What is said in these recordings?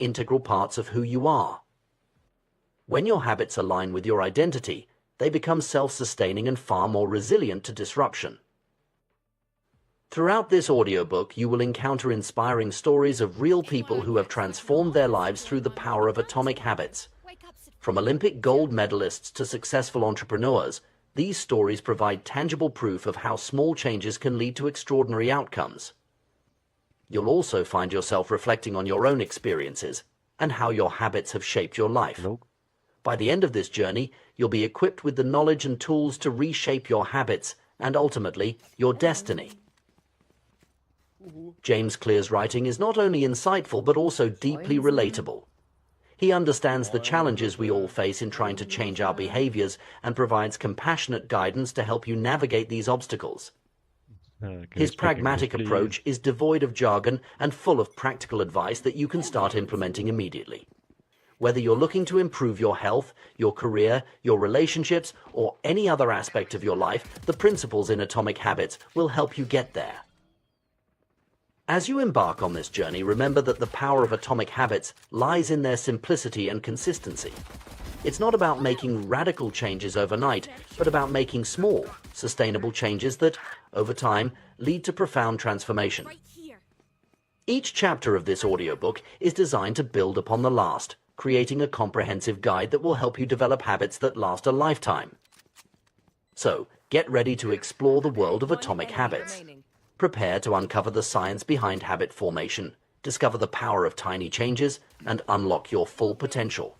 integral parts of who you are. When your habits align with your identity, they become self-sustaining and far more resilient to disruption. Throughout this audiobook, you will encounter inspiring stories of real people who have transformed their lives through the power of atomic habits. From Olympic gold medalists to successful entrepreneurs, these stories provide tangible proof of how small changes can lead to extraordinary outcomes. You'll also find yourself reflecting on your own experiences and how your habits have shaped your life. By the end of this journey, you'll be equipped with the knowledge and tools to reshape your habits and ultimately your destiny. James Clear's writing is not only insightful but also deeply relatable. He understands the challenges we all face in trying to change our behaviors and provides compassionate guidance to help you navigate these obstacles. His pragmatic approach is devoid of jargon and full of practical advice that you can start implementing immediately. Whether you're looking to improve your health, your career, your relationships, or any other aspect of your life, the principles in Atomic Habits will help you get there. As you embark on this journey, remember that the power of atomic habits lies in their simplicity and consistency. It's not about making radical changes overnight, but about making small, sustainable changes that, over time, lead to profound transformation. Each chapter of this audiobook is designed to build upon the last, creating a comprehensive guide that will help you develop habits that last a lifetime. So, get ready to explore the world of atomic habits. Prepare to uncover the science behind habit formation, discover the power of tiny changes, and unlock your full potential.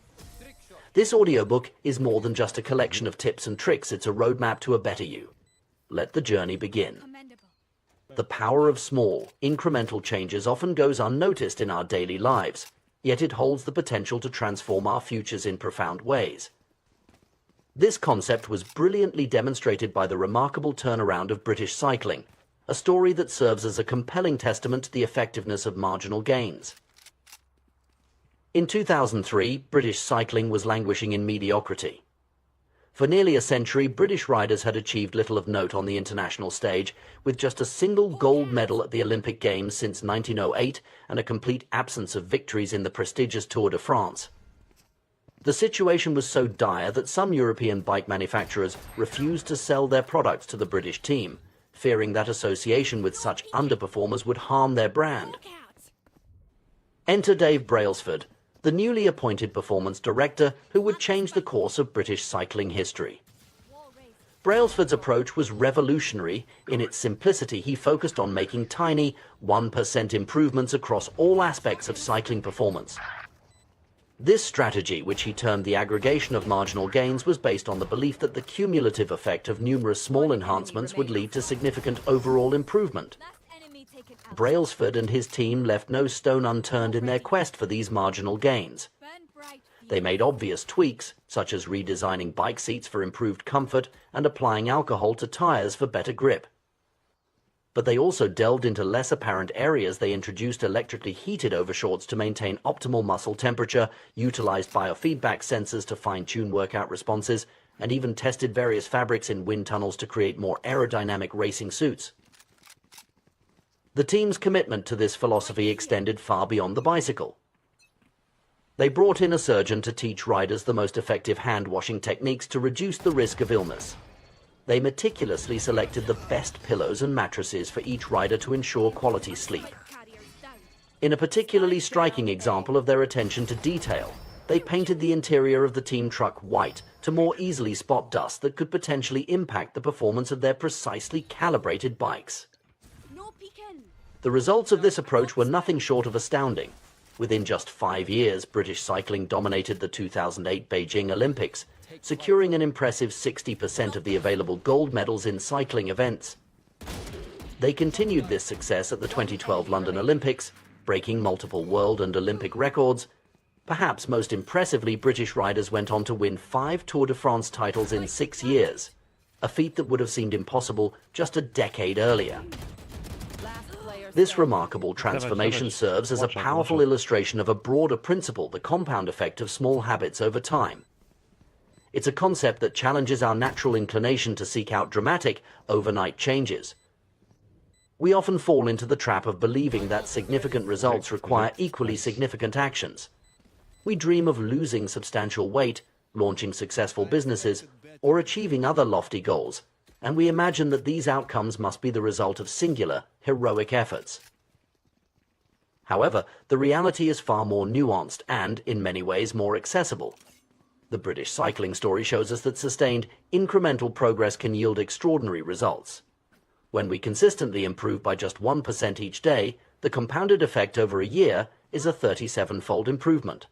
This audiobook is more than just a collection of tips and tricks, it's a roadmap to a better you. Let the journey begin. The power of small, incremental changes often goes unnoticed in our daily lives, yet it holds the potential to transform our futures in profound ways. This concept was brilliantly demonstrated by the remarkable turnaround of British cycling, a story that serves as a compelling testament to the effectiveness of marginal gains. In 2003, British cycling was languishing in mediocrity. For nearly a century, British riders had achieved little of note on the international stage, with just a single gold medal at the Olympic Games since 1908 and a complete absence of victories in the prestigious Tour de France. The situation was so dire that some European bike manufacturers refused to sell their products to the British team, fearing that association with such underperformers would harm their brand. Enter Dave Brailsford, the newly appointed performance director who would change the course of British cycling history. Brailsford's approach was revolutionary. In its simplicity, he focused on making tiny, 1% improvements across all aspects of cycling performance. This strategy, which he termed the aggregation of marginal gains, was based on the belief that the cumulative effect of numerous small enhancements would lead to significant overall improvement. Brailsford and his team left no stone unturned in their quest for these marginal gains. They made obvious tweaks, such as redesigning bike seats for improved comfort and applying alcohol to tires for better grip. But they also delved into less apparent areas. They introduced electrically heated overshorts to maintain optimal muscle temperature, utilized biofeedback sensors to fine-tune workout responses, and even tested various fabrics in wind tunnels to create more aerodynamic racing suits. The team's commitment to this philosophy extended far beyond the bicycle. They brought in a surgeon to teach riders the most effective hand-washing techniques to reduce the risk of illness. They meticulously selected the best pillows and mattresses for each rider to ensure quality sleep. In a particularly striking example of their attention to detail, they painted the interior of the team truck white to more easily spot dust that could potentially impact the performance of their precisely calibrated bikes. The results of this approach were nothing short of astounding. Within just 5 years, British cycling dominated the 2008 Beijing Olympics, securing an impressive 60% of the available gold medals in cycling events. They continued this success at the 2012 London Olympics, breaking multiple world and Olympic records. Perhaps most impressively, British riders went on to win 5 Tour de France titles in 6 years, a feat that would have seemed impossible just a decade earlier. This remarkable transformation serves as a powerful illustration of a broader principle, the compound effect of small habits over time. It's a concept that challenges our natural inclination to seek out dramatic, overnight changes. We often fall into the trap of believing that significant results require equally significant actions. We dream of losing substantial weight, launching successful businesses, or achieving other lofty goals, and we imagine that these outcomes must be the result of singular, heroic efforts. However, the reality is far more nuanced and, in many ways, more accessible. The British cycling story shows us that sustained, incremental progress can yield extraordinary results. When we consistently improve by just 1% each day, the compounded effect over a year is a 37-fold improvement.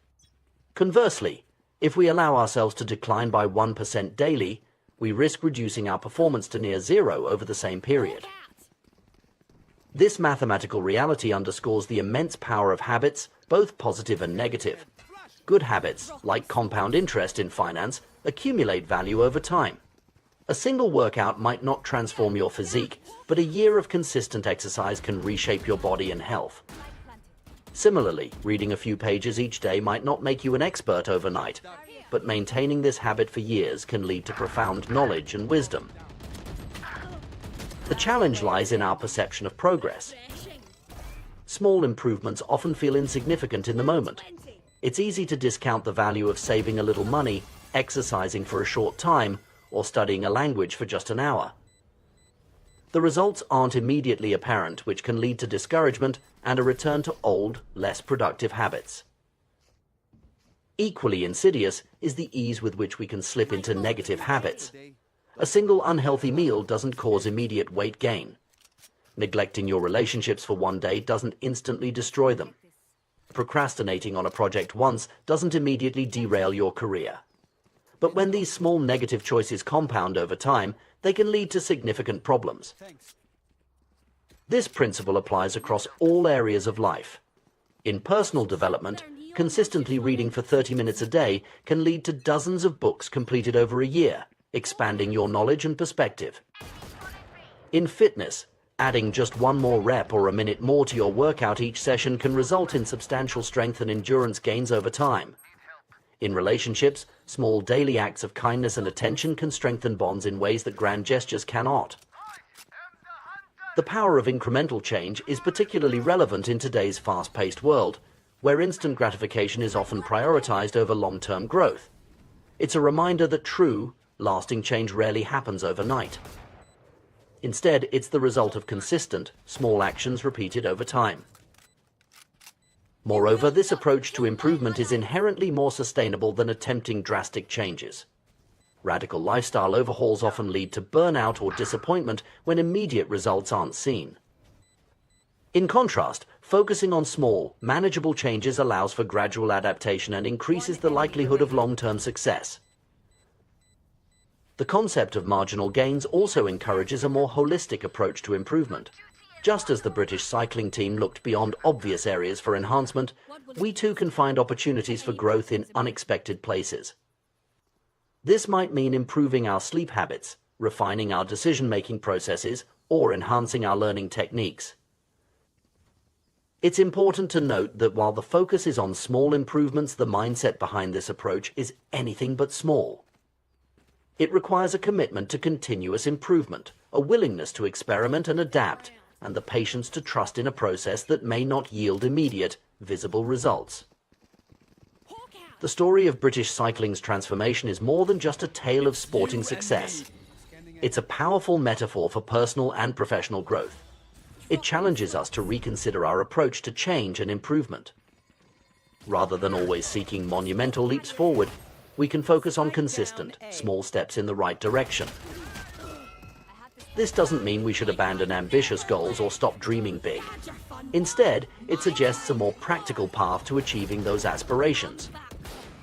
Conversely, if we allow ourselves to decline by 1% daily, we risk reducing our performance to near zero over the same period. This mathematical reality underscores the immense power of habits, both positive and negative. Good habits, like compound interest in finance, accumulate value over time. A single workout might not transform your physique, but a year of consistent exercise can reshape your body and health. Similarly, reading a few pages each day might not make you an expert overnight, but maintaining this habit for years can lead to profound knowledge and wisdom. The challenge lies in our perception of progress. Small improvements often feel insignificant in the moment. It's easy to discount the value of saving a little money, exercising for a short time, or studying a language for just an hour. The results aren't immediately apparent, which can lead to discouragement and a return to old, less productive habits. Equally insidious is the ease with which we can slip into negative habits. A single unhealthy meal doesn't cause immediate weight gain. Neglecting your relationships for one day doesn't instantly destroy them. Procrastinating on a project once doesn't immediately derail your career. But when these small negative choices compound over time, they can lead to significant problems. This principle applies across all areas of life. In personal development, consistently reading for 30 minutes a day can lead to dozens of books completed over a year, expanding your knowledge and perspective. In fitness, adding just one more rep or a minute more to your workout each session can result in substantial strength and endurance gains over time. In relationships, small daily acts of kindness and attention can strengthen bonds in ways that grand gestures cannot. The power of incremental change is particularly relevant in today's fast-paced world, where instant gratification is often prioritized over long-term growth. It's a reminder that true, lasting change rarely happens overnight. Instead, it's the result of consistent, small actions repeated over time. Moreover, this approach to improvement is inherently more sustainable than attempting drastic changes. Radical lifestyle overhauls often lead to burnout or disappointment when immediate results aren't seen. In contrast, focusing on small, manageable changes allows for gradual adaptation and increases the likelihood of long-term success. The concept of marginal gains also encourages a more holistic approach to improvement. Just as the British cycling team looked beyond obvious areas for enhancement, we too can find opportunities for growth in unexpected places. This might mean improving our sleep habits, refining our decision-making processes, or enhancing our learning techniques. It's important to note that while the focus is on small improvements, the mindset behind this approach is anything but small. It requires a commitment to continuous improvement, a willingness to experiment and adapt, and the patience to trust in a process that may not yield immediate, visible results. The story of British cycling's transformation is more than just a tale of sporting success. It's a powerful metaphor for personal and professional growth. It challenges us to reconsider our approach to change and improvement. Rather than always seeking monumental leaps forward, we can focus on consistent, small steps in the right direction. This doesn't mean we should abandon ambitious goals or stop dreaming big. Instead, it suggests a more practical path to achieving those aspirations.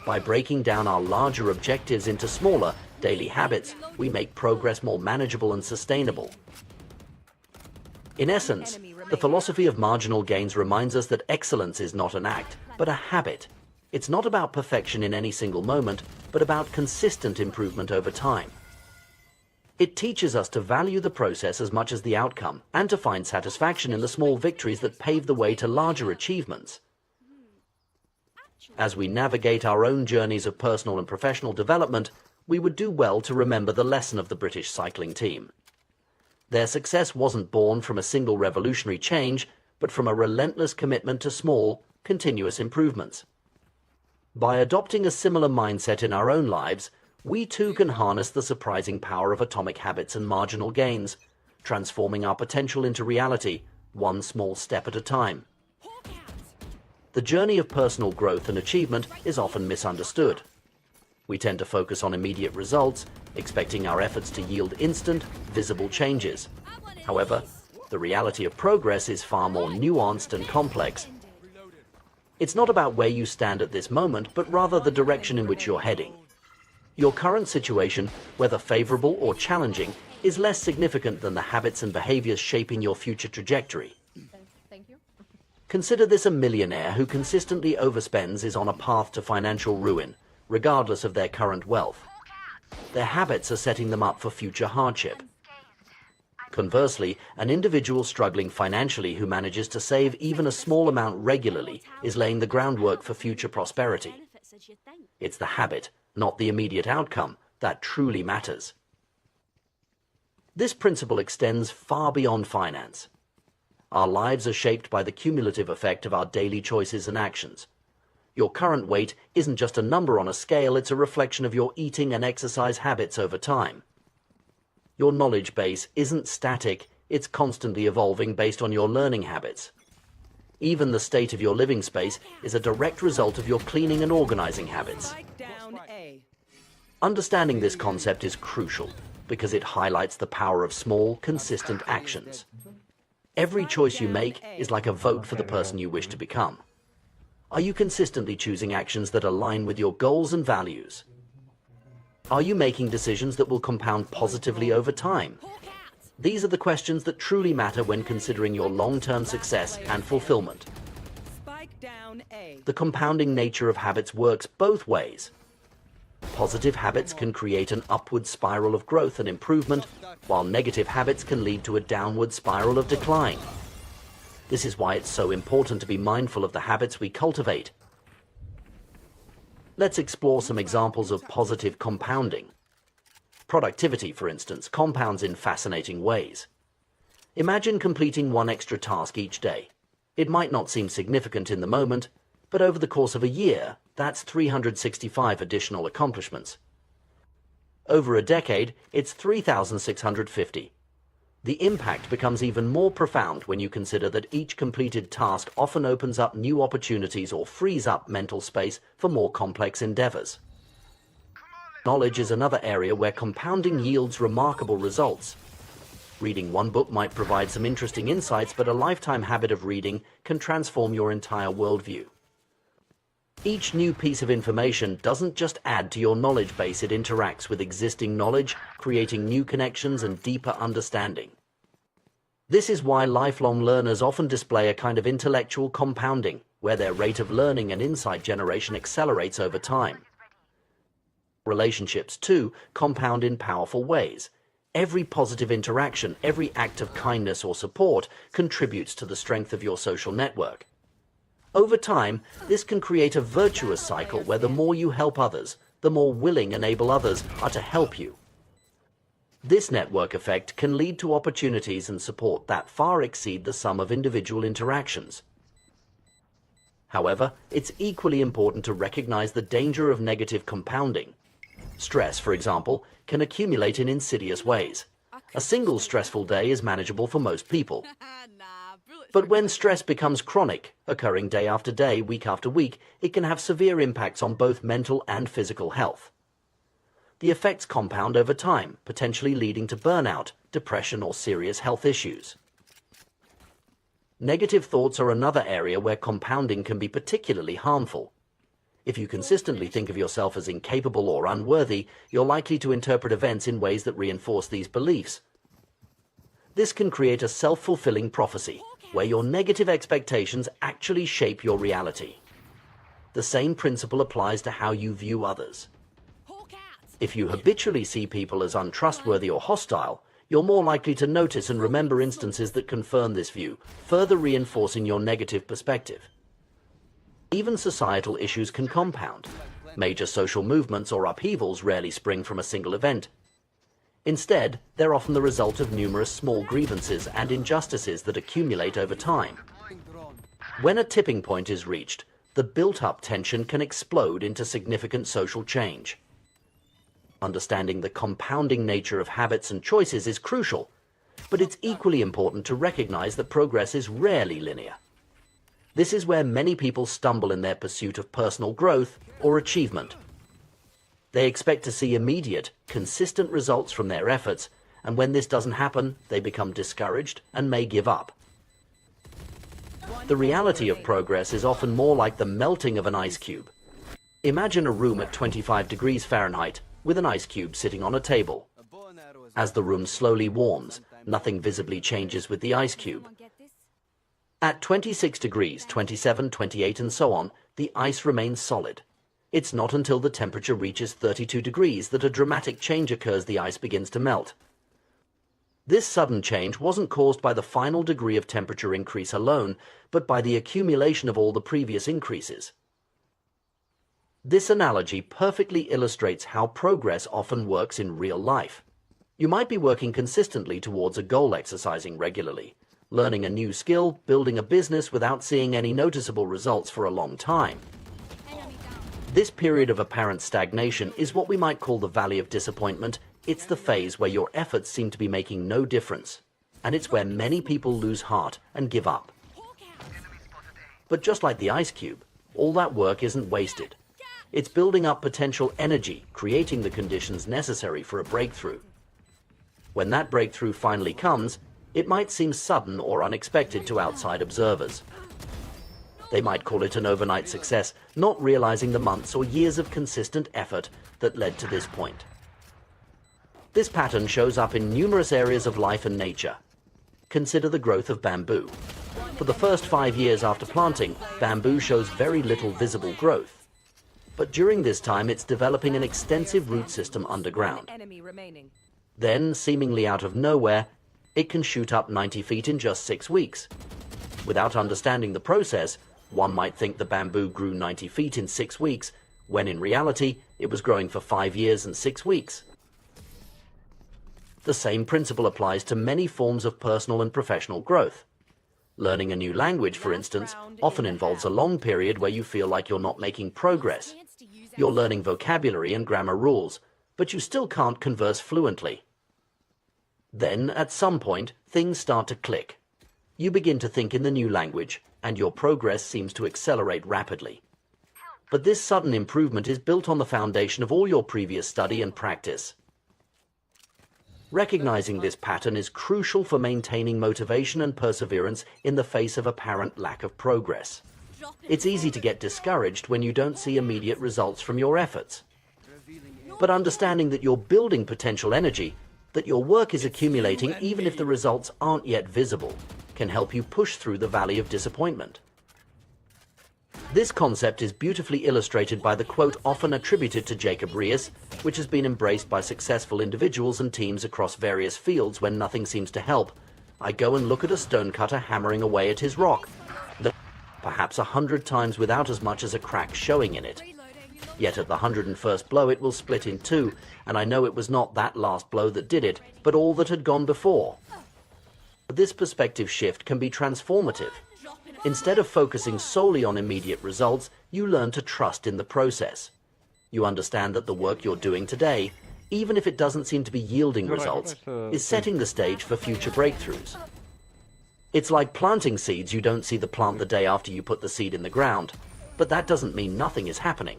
By breaking down our larger objectives into smaller, daily habits, we make progress more manageable and sustainable. In essence, the philosophy of marginal gains reminds us that excellence is not an act, but a habit. It's not about perfection in any single moment, but about consistent improvement over time. It teaches us to value the process as much as the outcome, and to find satisfaction in the small victories that pave the way to larger achievements. As we navigate our own journeys of personal and professional development, we would do well to remember the lesson of the British cycling team. Their success wasn't born from a single revolutionary change, but from a relentless commitment to small, continuous improvements. By adopting a similar mindset in our own lives, we too can harness the surprising power of atomic habits and marginal gains, transforming our potential into reality, one small step at a time. The journey of personal growth and achievement is often misunderstood. We tend to focus on immediate results, expecting our efforts to yield instant, visible changes. However, the reality of progress is far more nuanced and complex. It's not about where you stand at this moment, but rather the direction in which you're heading. Your current situation, whether favorable or challenging, is less significant than the habits and behaviors shaping your future trajectory. Consider this: a millionaire who consistently overspends is on a path to financial ruin, regardless of their current wealth. Their habits are setting them up for future hardship. Conversely, an individual struggling financially who manages to save even a small amount regularly is laying the groundwork for future prosperity. It's the habit, not the immediate outcome, that truly matters. This principle extends far beyond finance. Our lives are shaped by the cumulative effect of our daily choices and actions. Your current weight isn't just a number on a scale, it's a reflection of your eating and exercise habits over time. Your knowledge base isn't static, it's constantly evolving based on your learning habits. Even the state of your living space is a direct result of your cleaning and organizing habits. Understanding this concept is crucial because it highlights the power of small, consistent actions. Every choice you make is like a vote for the person you wish to become. Are you consistently choosing actions that align with your goals and values? Are you making decisions that will compound positively over time? These are the questions that truly matter when considering your long-term success and fulfillment. The compounding nature of habits works both ways. Positive habits can create an upward spiral of growth and improvement, while negative habits can lead to a downward spiral of decline. This is why it's so important to be mindful of the habits we cultivate. Let's explore some examples of positive compounding. Productivity, for instance, compounds in fascinating ways. Imagine completing one extra task each day. It might not seem significant in the moment, but over the course of a year, that's 365 additional accomplishments. Over a decade, it's 3,650. The impact becomes even more profound when you consider that each completed task often opens up new opportunities or frees up mental space for more complex endeavors. Knowledge is another area where compounding yields remarkable results. Reading one book might provide some interesting insights, but a lifetime habit of reading can transform your entire worldview. Each new piece of information doesn't just add to your knowledge base, it interacts with existing knowledge, creating new connections and deeper understanding. This is why lifelong learners often display a kind of intellectual compounding, where their rate of learning and insight generation accelerates over time. Relationships, too, compound in powerful ways. Every positive interaction, every act of kindness or support contributes to the strength of your social network. Over time, this can create a virtuous cycle where the more you help others, the more willing and able others are to help you. This network effect can lead to opportunities and support that far exceed the sum of individual interactions. However, it's equally important to recognize the danger of negative compounding. Stress, for example, can accumulate in insidious ways. A single stressful day is manageable for most people. But when stress becomes chronic, occurring day after day, week after week, it can have severe impacts on both mental and physical health. The effects compound over time, potentially leading to burnout, depression, or serious health issues. Negative thoughts are another area where compounding can be particularly harmful. If you consistently think of yourself as incapable or unworthy, you're likely to interpret events in ways that reinforce these beliefs. This can create a self-fulfilling prophecy, where your negative expectations actually shape your reality. The same principle applies to how you view others. If you habitually see people as untrustworthy or hostile, you're more likely to notice and remember instances that confirm this view, further reinforcing your negative perspective. Even societal issues can compound. Major social movements or upheavals rarely spring from a single event. Instead, they're often the result of numerous small grievances and injustices that accumulate over time. When a tipping point is reached, the built-up tension can explode into significant social change. Understanding the compounding nature of habits and choices is crucial, but it's equally important to recognize that progress is rarely linear. This is where many people stumble in their pursuit of personal growth or achievement. They expect to see immediate, consistent results from their efforts, and when this doesn't happen, they become discouraged and may give up. The reality of progress is often more like the melting of an ice cube. Imagine a room at 25 degrees Fahrenheit with an ice cube sitting on a table. As the room slowly warms, nothing visibly changes with the ice cube. At 26 degrees, 27, 28, and so on, the ice remains solid. It's not until the temperature reaches 32 degrees that a dramatic change occurs. The ice begins to melt. This sudden change wasn't caused by the final degree of temperature increase alone, but by the accumulation of all the previous increases. This analogy perfectly illustrates how progress often works in real life. You might be working consistently towards a goal, exercising regularly, learning a new skill, building a business without seeing any noticeable results for a long time. This period of apparent stagnation is what we might call the valley of disappointment. It's the phase where your efforts seem to be making no difference, and it's where many people lose heart and give up. But just like the ice cube, all that work isn't wasted. It's building up potential energy, creating the conditions necessary for a breakthrough. When that breakthrough finally comes, it might seem sudden or unexpected to outside observers. They might call it an overnight success, not realizing the months or years of consistent effort that led to this point. This pattern shows up in numerous areas of life and nature. Consider the growth of bamboo. For the first 5 years after planting, bamboo shows very little visible growth. But during this time, it's developing an extensive root system underground. Then, seemingly out of nowhere, it can shoot up 90 feet in just 6 weeks. Without understanding the process, one might think the bamboo grew 90 feet in 6 weeks, when in reality, it was growing for 5 years and 6 weeks. The same principle applies to many forms of personal and professional growth. Learning a new language, for instance, often involves a long period where you feel like you're not making progress. You're learning vocabulary and grammar rules, but you still can't converse fluently. Then, at some point, things start to click. You begin to think in the new language, and your progress seems to accelerate rapidly. But this sudden improvement is built on the foundation of all your previous study and practice. Recognizing this pattern is crucial for maintaining motivation and perseverance in the face of apparent lack of progress. It's easy to get discouraged when you don't see immediate results from your efforts. But understanding that you're building potential energy, that your work is accumulating even if the results aren't yet visible, can help you push through the valley of disappointment. This concept is beautifully illustrated by the quote often attributed to Jacob Riis, which has been embraced by successful individuals and teams across various fields. When nothing seems to help, I go and look at a stonecutter hammering away at his rock, perhaps 100 times without as much as a crack showing in it. Yet at the 101st blow it will split in two, and I know it was not that last blow that did it, but all that had gone before. This perspective shift can be transformative. Instead of focusing solely on immediate results, you learn to trust in the process. You understand that the work you're doing today, even if it doesn't seem to be yielding results, is setting the stage for future breakthroughs. It's like planting seeds. You don't see the plant the day after you put the seed in the ground, but that doesn't mean nothing is happening.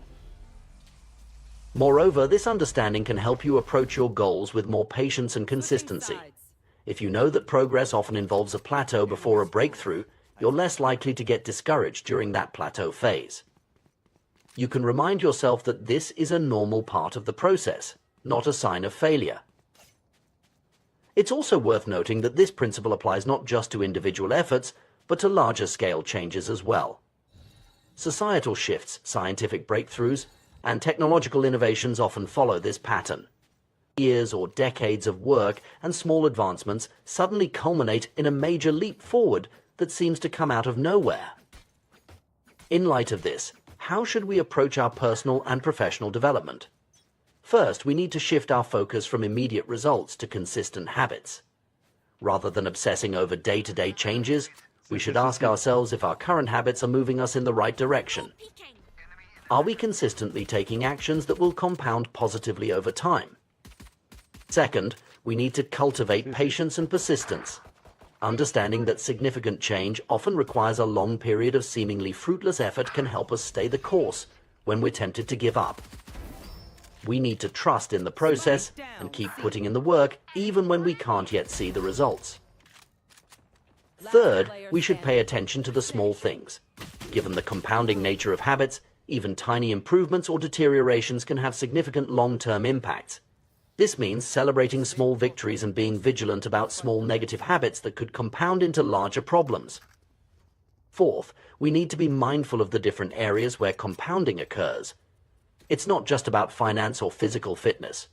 Moreover, this understanding can help you approach your goals with more patience and consistency. If you know that progress often involves a plateau before a breakthrough, you're less likely to get discouraged during that plateau phase. You can remind yourself that this is a normal part of the process, not a sign of failure. It's also worth noting that this principle applies not just to individual efforts, but to larger scale changes as well. Societal shifts, scientific breakthroughs, and technological innovations often follow this pattern. Years or decades of work and small advancements suddenly culminate in a major leap forward that seems to come out of nowhere. In light of this, how should we approach our personal and professional development? First, we need to shift our focus from immediate results to consistent habits. Rather than obsessing over day-to-day changes, we should ask ourselves if our current habits are moving us in the right direction. Are we consistently taking actions that will compound positively over time? Second, we need to cultivate patience and persistence. Understanding that significant change often requires a long period of seemingly fruitless effort can help us stay the course when we're tempted to give up. We need to trust in the process and keep putting in the work even when we can't yet see the results. Third, we should pay attention to the small things. Given the compounding nature of habits, even tiny improvements or deteriorations can have significant long-term impacts. This means celebrating small victories and being vigilant about small negative habits that could compound into larger problems. Fourth, we need to be mindful of the different areas where compounding occurs. It's not just about finance or physical fitness.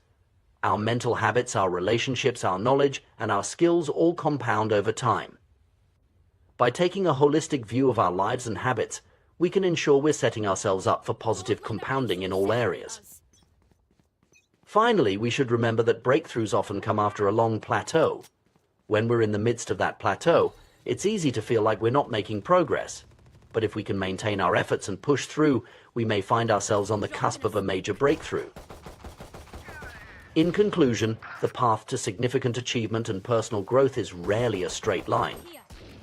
Our mental habits, our relationships, our knowledge, and our skills all compound over time. By taking a holistic view of our lives and habits, we can ensure we're setting ourselves up for positive compounding in all areas. Finally, we should remember that breakthroughs often come after a long plateau. When we're in the midst of that plateau, it's easy to feel like we're not making progress. But if we can maintain our efforts and push through, we may find ourselves on the cusp of a major breakthrough. In conclusion, the path to significant achievement and personal growth is rarely a straight line.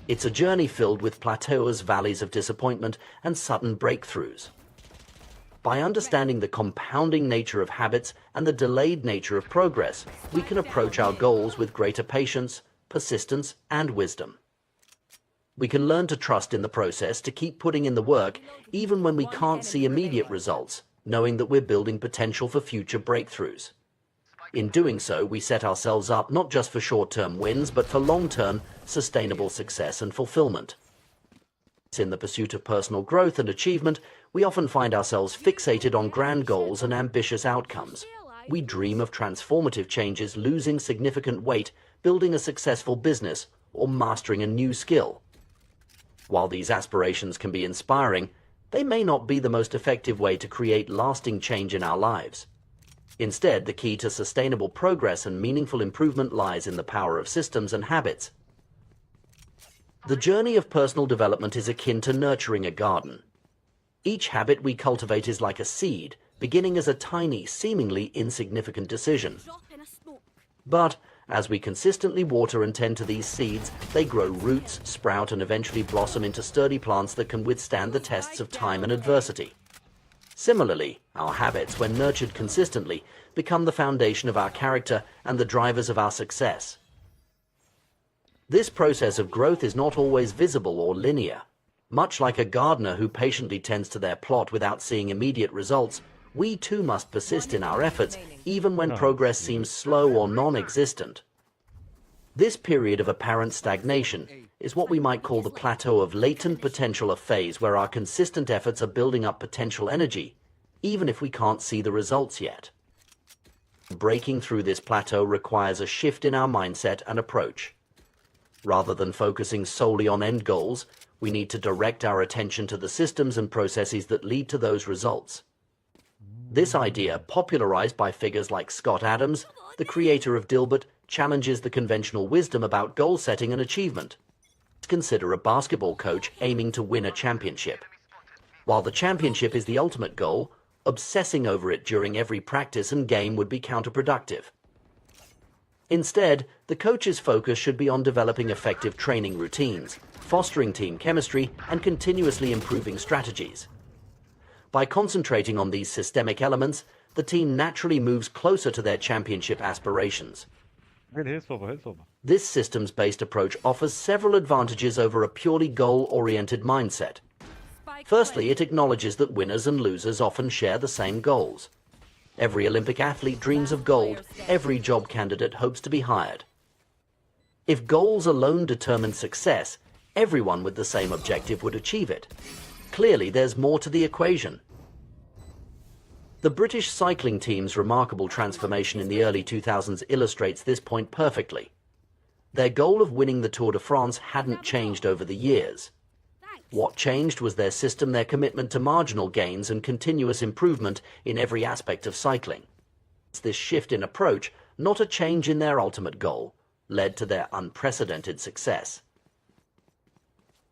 It's a journey filled with plateaus, valleys of disappointment, and sudden breakthroughs. By understanding the compounding nature of habits and the delayed nature of progress, we can approach our goals with greater patience, persistence, and wisdom. We can learn to trust in the process, to keep putting in the work, even when we can't see immediate results, knowing that we're building potential for future breakthroughs. In doing so, we set ourselves up not just for short-term wins, but for long-term, sustainable success and fulfillment. In the pursuit of personal growth and achievement, we often find ourselves fixated on grand goals and ambitious outcomes. We dream of transformative changes, losing significant weight, building a successful business, or mastering a new skill. While these aspirations can be inspiring, they may not be the most effective way to create lasting change in our lives. Instead, the key to sustainable progress and meaningful improvement lies in the power of systems and habits. The journey of personal development is akin to nurturing a garden. Each habit we cultivate is like a seed, beginning as a tiny, seemingly insignificant decision. But as we consistently water and tend to these seeds, they grow roots, sprout, and eventually blossom into sturdy plants that can withstand the tests of time and adversity. Similarly, our habits, when nurtured consistently, become the foundation of our character and the drivers of our success. This process of growth is not always visible or linear. Much like a gardener who patiently tends to their plot without seeing immediate results, we too must persist in our efforts, even when progress seems slow or non-existent. This period of apparent stagnation is what we might call the plateau of latent potential, a phase where our consistent efforts are building up potential energy, even if we can't see the results yet. Breaking through this plateau requires a shift in our mindset and approach. Rather than focusing solely on end goals, we need to direct our attention to the systems and processes that lead to those results. This idea, popularized by figures like Scott Adams, the creator of Dilbert, challenges the conventional wisdom about goal setting and achievement. Consider a basketball coach aiming to win a championship. While the championship is the ultimate goal, obsessing over it during every practice and game would be counterproductive. Instead, the coach's focus should be on developing effective training routines, fostering team chemistry, and continuously improving strategies. By concentrating on these systemic elements, the team naturally moves closer to their championship aspirations. This systems-based approach offers several advantages over a purely goal-oriented mindset. Firstly, it acknowledges that winners and losers often share the same goals. Every Olympic athlete dreams of gold, every job candidate hopes to be hired. If goals alone determine success, everyone with the same objective would achieve it. Clearly, there's more to the equation. The British cycling team's remarkable transformation in the early 2000s illustrates this point perfectly. Their goal of winning the Tour de France hadn't changed over the years. What changed was their system, their commitment to marginal gains and continuous improvement in every aspect of cycling. This shift in approach, not a change in their ultimate goal, led to their unprecedented success.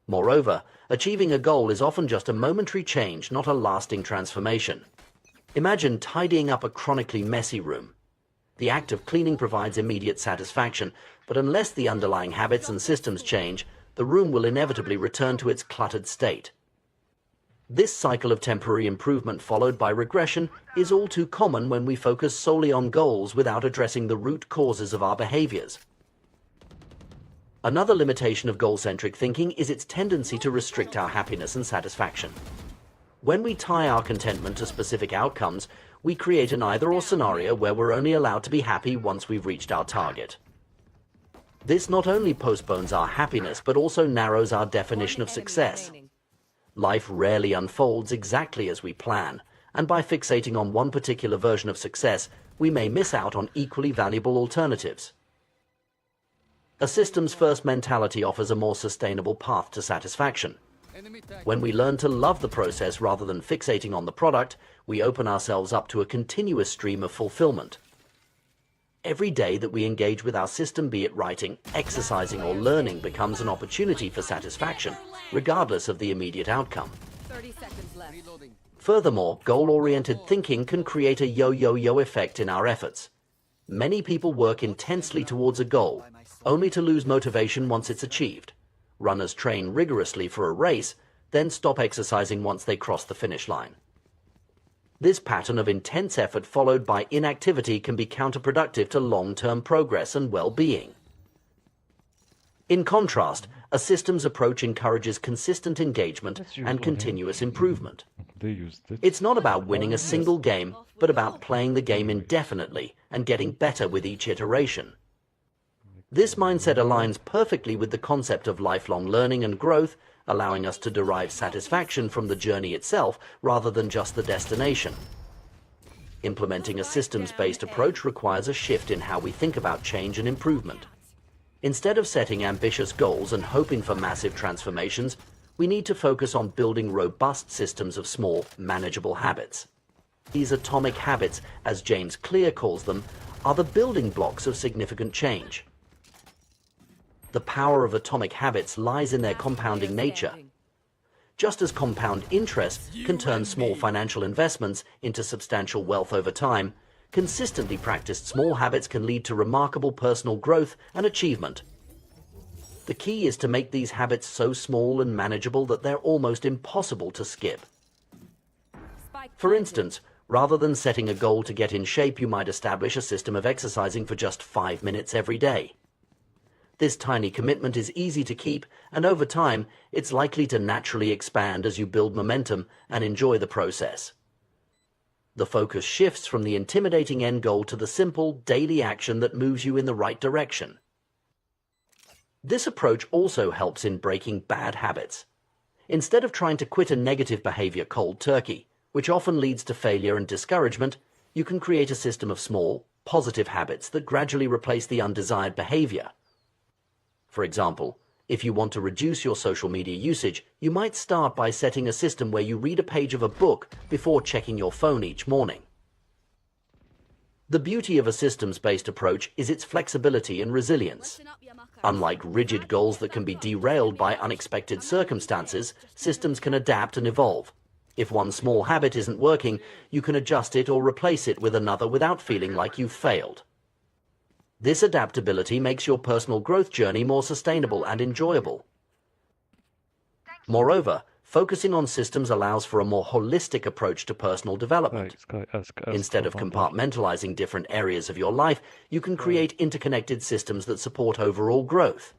Moreover, achieving a goal is often just a momentary change, not a lasting transformation. Imagine tidying up a chronically messy room. The act of cleaning provides immediate satisfaction, but unless the underlying habits and systems change, the room will inevitably return to its cluttered state. This cycle of temporary improvement followed by regression is all too common when we focus solely on goals without addressing the root causes of our behaviors. Another limitation of goal-centric thinking is its tendency to restrict our happiness and satisfaction. When we tie our contentment to specific outcomes, we create an either-or scenario where we're only allowed to be happy once we've reached our target. This not only postpones our happiness, but also narrows our definition of success. Life rarely unfolds exactly as we plan, and by fixating on one particular version of success, we may miss out on equally valuable alternatives. A systems-first mentality offers a more sustainable path to satisfaction. When we learn to love the process rather than fixating on the product, we open ourselves up to a continuous stream of fulfillment. Every day that we engage with our system, be it writing, exercising, or learning, becomes an opportunity for satisfaction, regardless of the immediate outcome. 30 seconds left. Furthermore, goal-oriented thinking can create a yo-yo-yo effect in our efforts. Many people work intensely towards a goal, only to lose motivation once it's achieved. Runners train rigorously for a race, then stop exercising once they cross the finish line. This pattern of intense effort followed by inactivity can be counterproductive to long-term progress and well-being. In contrast, a systems approach encourages consistent engagement and continuous improvement. It's not about winning a single game, but about playing the game indefinitely and getting better with each iteration. This mindset aligns perfectly with the concept of lifelong learning and growth, allowing us to derive satisfaction from the journey itself rather than just the destination. Implementing a systems-based approach requires a shift in how we think about change and improvement. Instead of setting ambitious goals and hoping for massive transformations, we need to focus on building robust systems of small, manageable habits. These atomic habits, as James Clear calls them, are the building blocks of significant change. The power of atomic habits lies in their compounding nature. Just as compound interest can turn small financial investments into substantial wealth over time, consistently practiced small habits can lead to remarkable personal growth and achievement. The key is to make these habits so small and manageable that they're almost impossible to skip. For instance, rather than setting a goal to get in shape, you might establish a system of exercising for just 5 minutes every day. This tiny commitment is easy to keep, and over time, it's likely to naturally expand as you build momentum and enjoy the process. The focus shifts from the intimidating end goal to the simple, daily action that moves you in the right direction. This approach also helps in breaking bad habits. Instead of trying to quit a negative behavior cold turkey, which often leads to failure and discouragement, you can create a system of small, positive habits that gradually replace the undesired behavior. For example, if you want to reduce your social media usage, you might start by setting a system where you read a page of a book before checking your phone each morning. The beauty of a systems-based approach is its flexibility and resilience. Unlike rigid goals that can be derailed by unexpected circumstances, systems can adapt and evolve. If one small habit isn't working, you can adjust it or replace it with another without feeling like you've failed. This adaptability makes your personal growth journey more sustainable and enjoyable. Moreover, focusing on systems allows for a more holistic approach to personal development. Instead of compartmentalizing different areas of your life, you can create interconnected systems that support overall growth.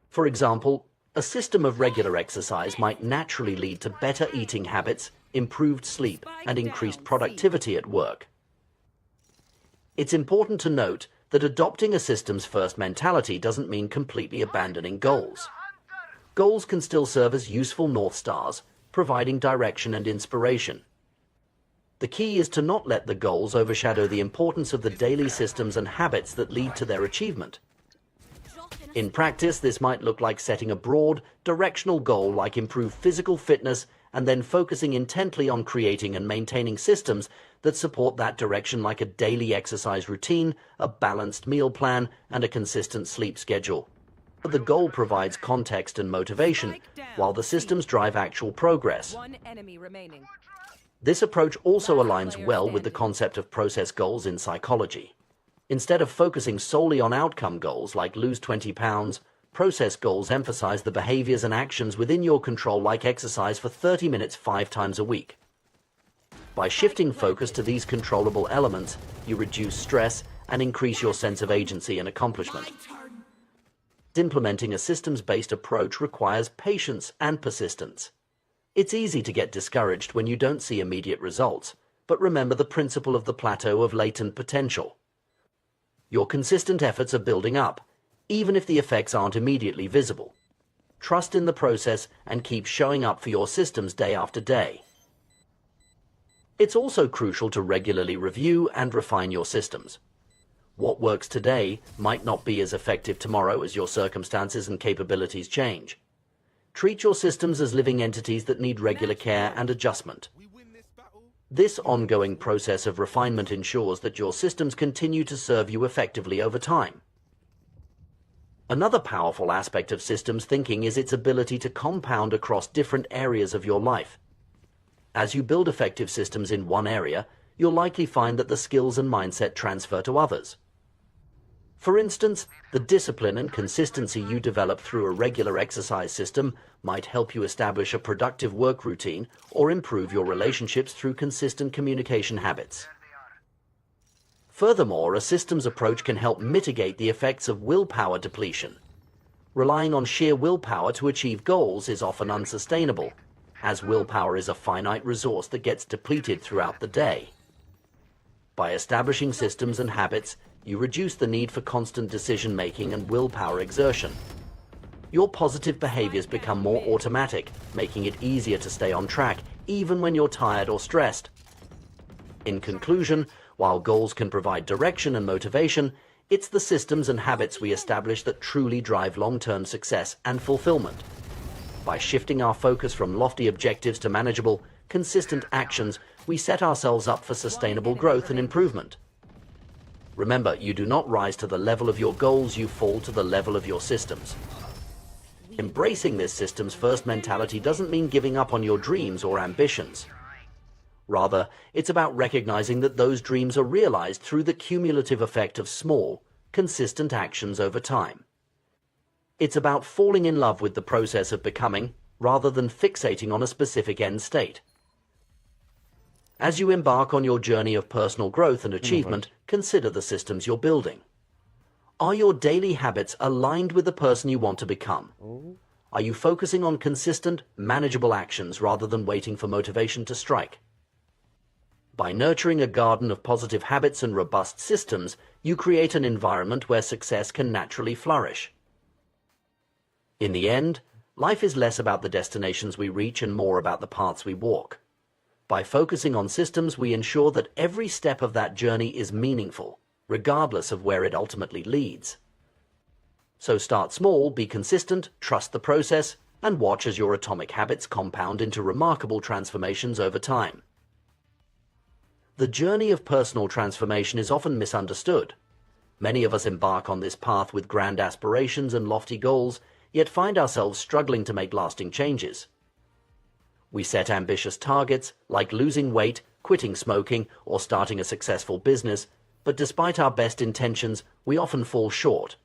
For example, a system of regular exercise might naturally lead to better eating habits, improved sleep, and increased productivity at work. It's important to note that adopting a systems-first mentality doesn't mean completely abandoning goals. Goals can still serve as useful North Stars, providing direction and inspiration. The key is to not let the goals overshadow the importance of the daily systems and habits that lead to their achievement. In practice, this might look like setting a broad, directional goal like improved physical fitness and then focusing intently on creating and maintaining systems that support that direction, like a daily exercise routine, a balanced meal plan, and a consistent sleep schedule. The goal provides context and motivation, while the systems drive actual progress. One enemy remaining. This approach also aligns well with the concept of process goals in psychology. Instead of focusing solely on outcome goals like lose 20 pounds, process goals emphasize the behaviors and actions within your control, like exercise for 30 minutes 5 times a week. By shifting focus to these controllable elements, you reduce stress and increase your sense of agency and accomplishment. Implementing a systems-based approach requires patience and persistence. It's easy to get discouraged when you don't see immediate results, but remember the principle of the plateau of latent potential. Your consistent efforts are building up, even if the effects aren't immediately visible. Trust in the process and keep showing up for your systems day after day. It's also crucial to regularly review and refine your systems. What works today might not be as effective tomorrow as your circumstances and capabilities change. Treat your systems as living entities that need regular care and adjustment. This ongoing process of refinement ensures that your systems continue to serve you effectively over time. Another powerful aspect of systems thinking is its ability to compound across different areas of your life. As you build effective systems in one area, you'll likely find that the skills and mindset transfer to others. For instance, the discipline and consistency you develop through a regular exercise system might help you establish a productive work routine or improve your relationships through consistent communication habits. Furthermore, a systems approach can help mitigate the effects of willpower depletion. Relying on sheer willpower to achieve goals is often unsustainable, as willpower is a finite resource that gets depleted throughout the day. By establishing systems and habits, you reduce the need for constant decision-making and willpower exertion. Your positive behaviors become more automatic, making it easier to stay on track, even when you're tired or stressed. In conclusion, while goals can provide direction and motivation, it's the systems and habits we establish that truly drive long-term success and fulfillment. By shifting our focus from lofty objectives to manageable, consistent actions, we set ourselves up for sustainable growth and improvement. Remember, you do not rise to the level of your goals, you fall to the level of your systems. Embracing this systems-first mentality doesn't mean giving up on your dreams or ambitions. Rather, it's about recognizing that those dreams are realized through the cumulative effect of small, consistent actions over time. It's about falling in love with the process of becoming, rather than fixating on a specific end state. As you embark on your journey of personal growth and achievement, consider the systems you're building. Are your daily habits aligned with the person you want to become? Are you focusing on consistent, manageable actions rather than waiting for motivation to strike? By nurturing a garden of positive habits and robust systems, you create an environment where success can naturally flourish. In the end, life is less about the destinations we reach and more about the paths we walk. By focusing on systems, we ensure that every step of that journey is meaningful, regardless of where it ultimately leads. So start small, be consistent, trust the process, and watch as your atomic habits compound into remarkable transformations over time. The journey of personal transformation is often misunderstood. Many of us embark on this path with grand aspirations and lofty goals, yet find ourselves struggling to make lasting changes. We set ambitious targets, like losing weight, quitting smoking, or starting a successful business, but despite our best intentions, we often fall short.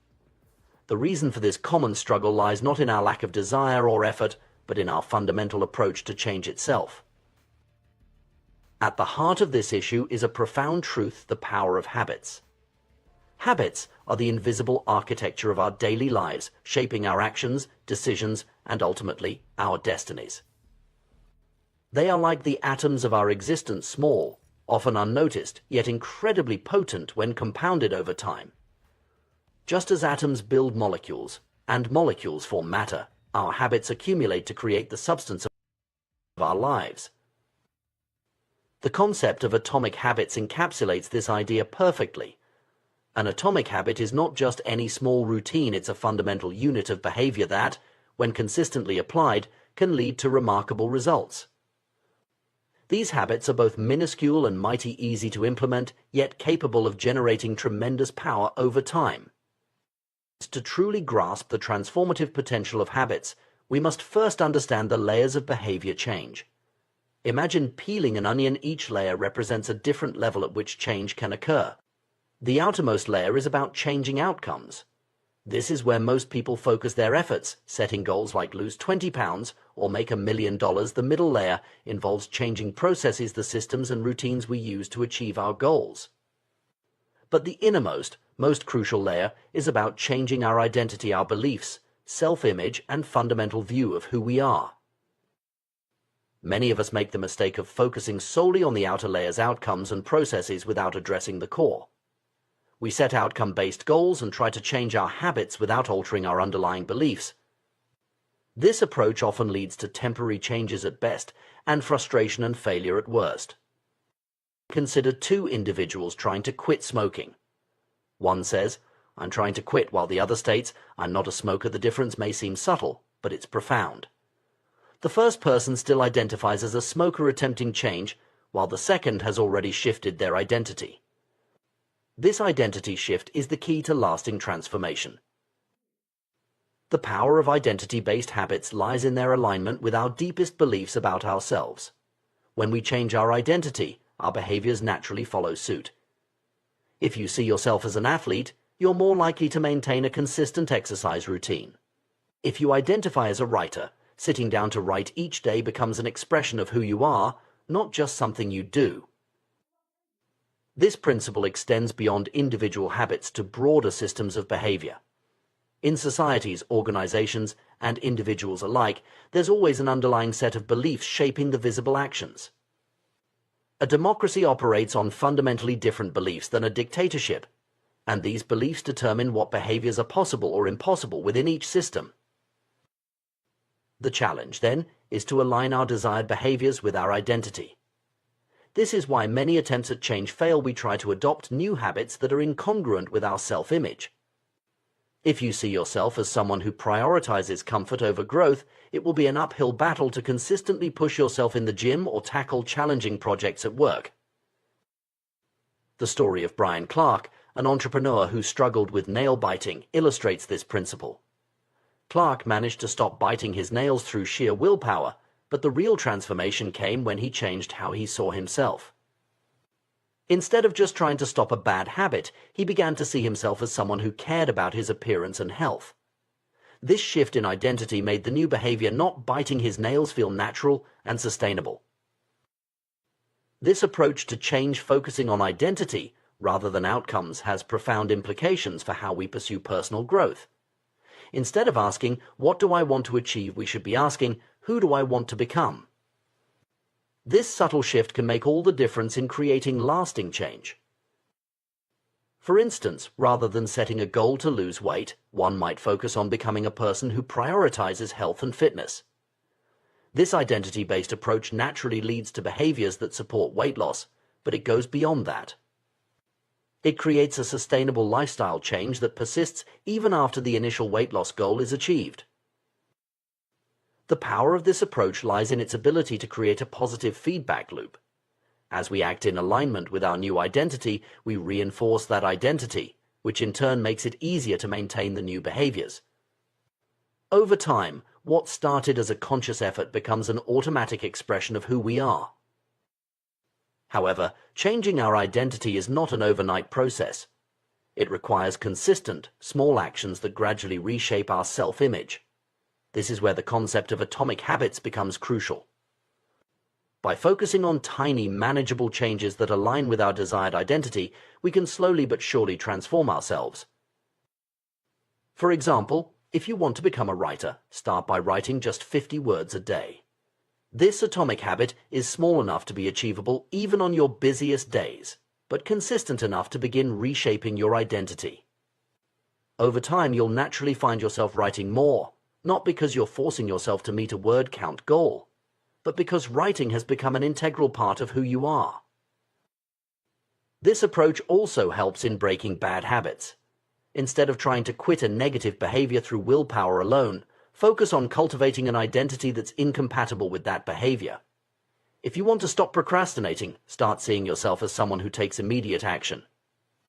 The reason for this common struggle lies not in our lack of desire or effort, but in our fundamental approach to change itself. At the heart of this issue is a profound truth: the power of habits. Habits are the invisible architecture of our daily lives, shaping our actions, decisions, and ultimately, our destinies. They are like the atoms of our existence, small, often unnoticed, yet incredibly potent when compounded over time. Just as atoms build molecules, and molecules form matter, our habits accumulate to create the substance of our lives. The concept of atomic habits encapsulates this idea perfectly. An atomic habit is not just any small routine, it's a fundamental unit of behavior that, when consistently applied, can lead to remarkable results. These habits are both minuscule and mighty easy to implement, yet capable of generating tremendous power over time. To truly grasp the transformative potential of habits, we must first understand the layers of behavior change. Imagine peeling an onion. Each layer represents a different level at which change can occur. The outermost layer is about changing outcomes. This is where most people focus their efforts, setting goals like lose 20 pounds or make $1 million. The middle layer involves changing processes, the systems and routines we use to achieve our goals. But the innermost, most crucial layer is about changing our identity, our beliefs, self-image, and fundamental view of who we are. Many of us make the mistake of focusing solely on the outer layer's outcomes and processes without addressing the core. We set outcome-based goals and try to change our habits without altering our underlying beliefs. This approach often leads to temporary changes at best and frustration and failure at worst. Consider two individuals trying to quit smoking. One says, "I'm trying to quit," while the other states, "I'm not a smoker." The difference may seem subtle, but it's profound. The first person still identifies as a smoker attempting change, while the second has already shifted their identity. This identity shift is the key to lasting transformation. The power of identity-based habits lies in their alignment with our deepest beliefs about ourselves. When we change our identity, our behaviors naturally follow suit. If you see yourself as an athlete, you're more likely to maintain a consistent exercise routine. If you identify as a writer, sitting down to write each day becomes an expression of who you are, not just something you do. This principle extends beyond individual habits to broader systems of behavior. In societies, organizations, and individuals alike, there's always an underlying set of beliefs shaping the visible actions. A democracy operates on fundamentally different beliefs than a dictatorship, and these beliefs determine what behaviors are possible or impossible within each system. The challenge, then, is to align our desired behaviors with our identity. This is why many attempts at change fail. We try to adopt new habits that are incongruent with our self-image. If you see yourself as someone who prioritizes comfort over growth, it will be an uphill battle to consistently push yourself in the gym or tackle challenging projects at work. The story of Brian Clark, an entrepreneur who struggled with nail biting, illustrates this principle. Clark managed to stop biting his nails through sheer willpower, but the real transformation came when he changed how he saw himself. Instead of just trying to stop a bad habit, he began to see himself as someone who cared about his appearance and health. This shift in identity made the new behavior, not biting his nails, feel natural and sustainable. This approach to change, focusing on identity rather than outcomes, has profound implications for how we pursue personal growth. Instead of asking, "What do I want to achieve?" we should be asking, "Who do I want to become?" This subtle shift can make all the difference in creating lasting change. For instance, rather than setting a goal to lose weight, one might focus on becoming a person who prioritizes health and fitness. This identity-based approach naturally leads to behaviors that support weight loss, but it goes beyond that. It creates a sustainable lifestyle change that persists even after the initial weight loss goal is achieved. The power of this approach lies in its ability to create a positive feedback loop. As we act in alignment with our new identity, we reinforce that identity, which in turn makes it easier to maintain the new behaviors. Over time, what started as a conscious effort becomes an automatic expression of who we are. However, changing our identity is not an overnight process. It requires consistent, small actions that gradually reshape our self-image. This is where the concept of atomic habits becomes crucial. By focusing on tiny, manageable changes that align with our desired identity, we can slowly but surely transform ourselves. For example, if you want to become a writer, start by writing just 50 words a day. This atomic habit is small enough to be achievable even on your busiest days, but consistent enough to begin reshaping your identity. Over time, you'll naturally find yourself writing more, not because you're forcing yourself to meet a word count goal, but because writing has become an integral part of who you are. This approach also helps in breaking bad habits. Instead of trying to quit a negative behavior through willpower alone, focus on cultivating an identity that's incompatible with that behavior. If you want to stop procrastinating, start seeing yourself as someone who takes immediate action.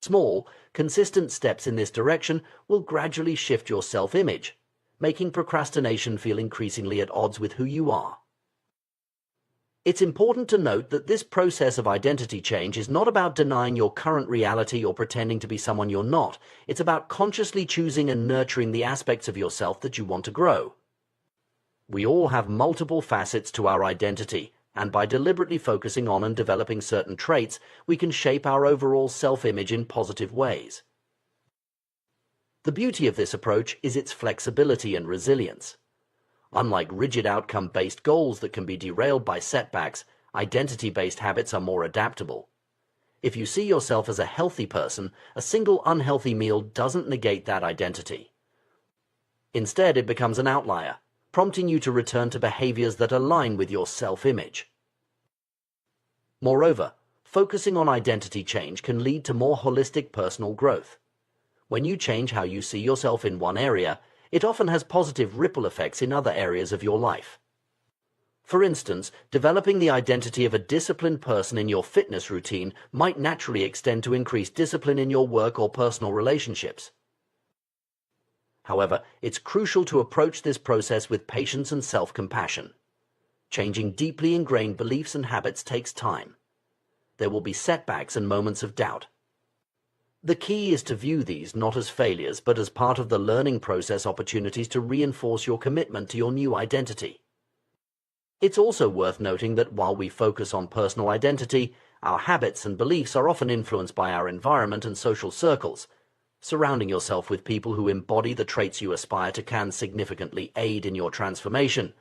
Small, consistent steps in this direction will gradually shift your self-image, making procrastination feel increasingly at odds with who you are. It's important to note that this process of identity change is not about denying your current reality or pretending to be someone you're not. It's about consciously choosing and nurturing the aspects of yourself that you want to grow. We all have multiple facets to our identity, and by deliberately focusing on and developing certain traits, we can shape our overall self-image in positive ways. The beauty of this approach is its flexibility and resilience. Unlike rigid outcome-based goals that can be derailed by setbacks, identity-based habits are more adaptable. If you see yourself as a healthy person, a single unhealthy meal doesn't negate that identity. Instead, it becomes an outlier, prompting you to return to behaviors that align with your self-image. Moreover, focusing on identity change can lead to more holistic personal growth. When you change how you see yourself in one area, it often has positive ripple effects in other areas of your life. For instance, developing the identity of a disciplined person in your fitness routine might naturally extend to increased discipline in your work or personal relationships. However, it's crucial to approach this process with patience and self-compassion. Changing deeply ingrained beliefs and habits takes time. There will be setbacks and moments of doubt. The key is to view these not as failures, but as part of the learning process, opportunities to reinforce your commitment to your new identity. It's also worth noting that while we focus on personal identity, our habits and beliefs are often influenced by our environment and social circles. Surrounding yourself with people who embody the traits you aspire to can significantly aid in your transformation.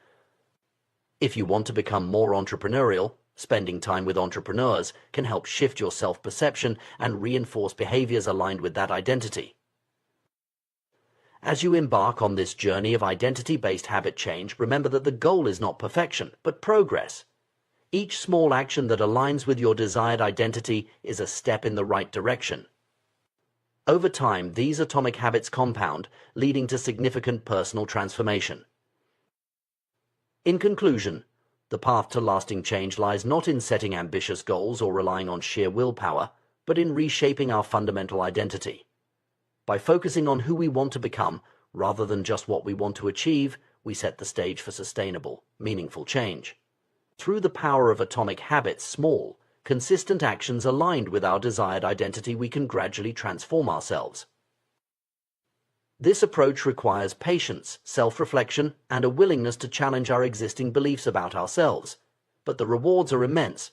If you want to become more entrepreneurial, spending time with entrepreneurs can help shift your self-perception and reinforce behaviors aligned with that identity. As you embark on this journey of identity-based habit change, remember that the goal is not perfection, but progress. Each small action that aligns with your desired identity is a step in the right direction. Over time, these atomic habits compound, leading to significant personal transformation. In conclusion, the path to lasting change lies not in setting ambitious goals or relying on sheer willpower, but in reshaping our fundamental identity. By focusing on who we want to become, rather than just what we want to achieve, we set the stage for sustainable, meaningful change. Through the power of atomic habits, small, consistent actions aligned with our desired identity, we can gradually transform ourselves. This approach requires patience, self-reflection, and a willingness to challenge our existing beliefs about ourselves. But the rewards are immense.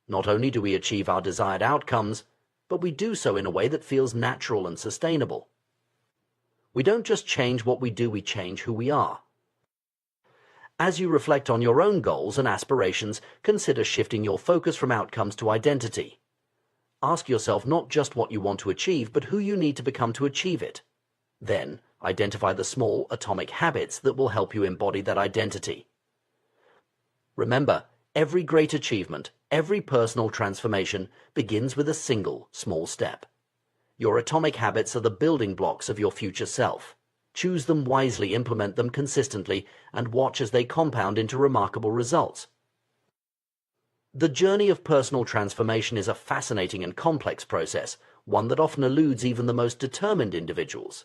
Not only do we achieve our desired outcomes, but we do so in a way that feels natural and sustainable. We don't just change what we do, we change who we are. As you reflect on your own goals and aspirations, consider shifting your focus from outcomes to identity. Ask yourself not just what you want to achieve, but who you need to become to achieve it. Then, identify the small atomic habits that will help you embody that identity. Remember, every great achievement, every personal transformation begins with a single small step. Your atomic habits are the building blocks of your future self. Choose them wisely, implement them consistently, and watch as they compound into remarkable results. The journey of personal transformation is a fascinating and complex process, one that often eludes even the most determined individuals.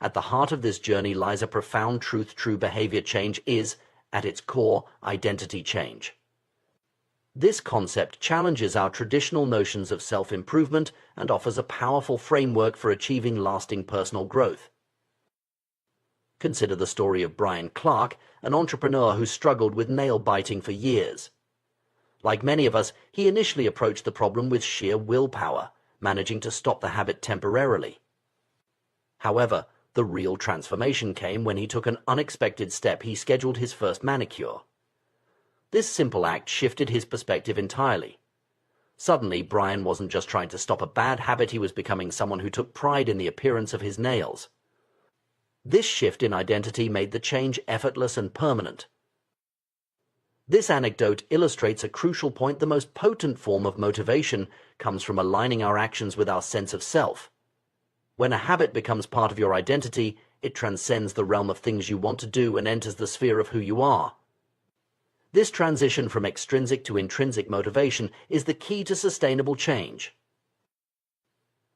At the heart of this journey lies a profound truth: true behavior change is, at its core, identity change. This concept challenges our traditional notions of self-improvement and offers a powerful framework for achieving lasting personal growth. Consider the story of Brian Clark, an entrepreneur who struggled with nail biting for years. Like many of us, he initially approached the problem with sheer willpower, managing to stop the habit temporarily. However, the real transformation came when he took an unexpected step. He scheduled his first manicure. This simple act shifted his perspective entirely. Suddenly, Brian wasn't just trying to stop a bad habit, he was becoming someone who took pride in the appearance of his nails. This shift in identity made the change effortless and permanent. This anecdote illustrates a crucial point: the most potent form of motivation comes from aligning our actions with our sense of self. When a habit becomes part of your identity, it transcends the realm of things you want to do and enters the sphere of who you are. This transition from extrinsic to intrinsic motivation is the key to sustainable change.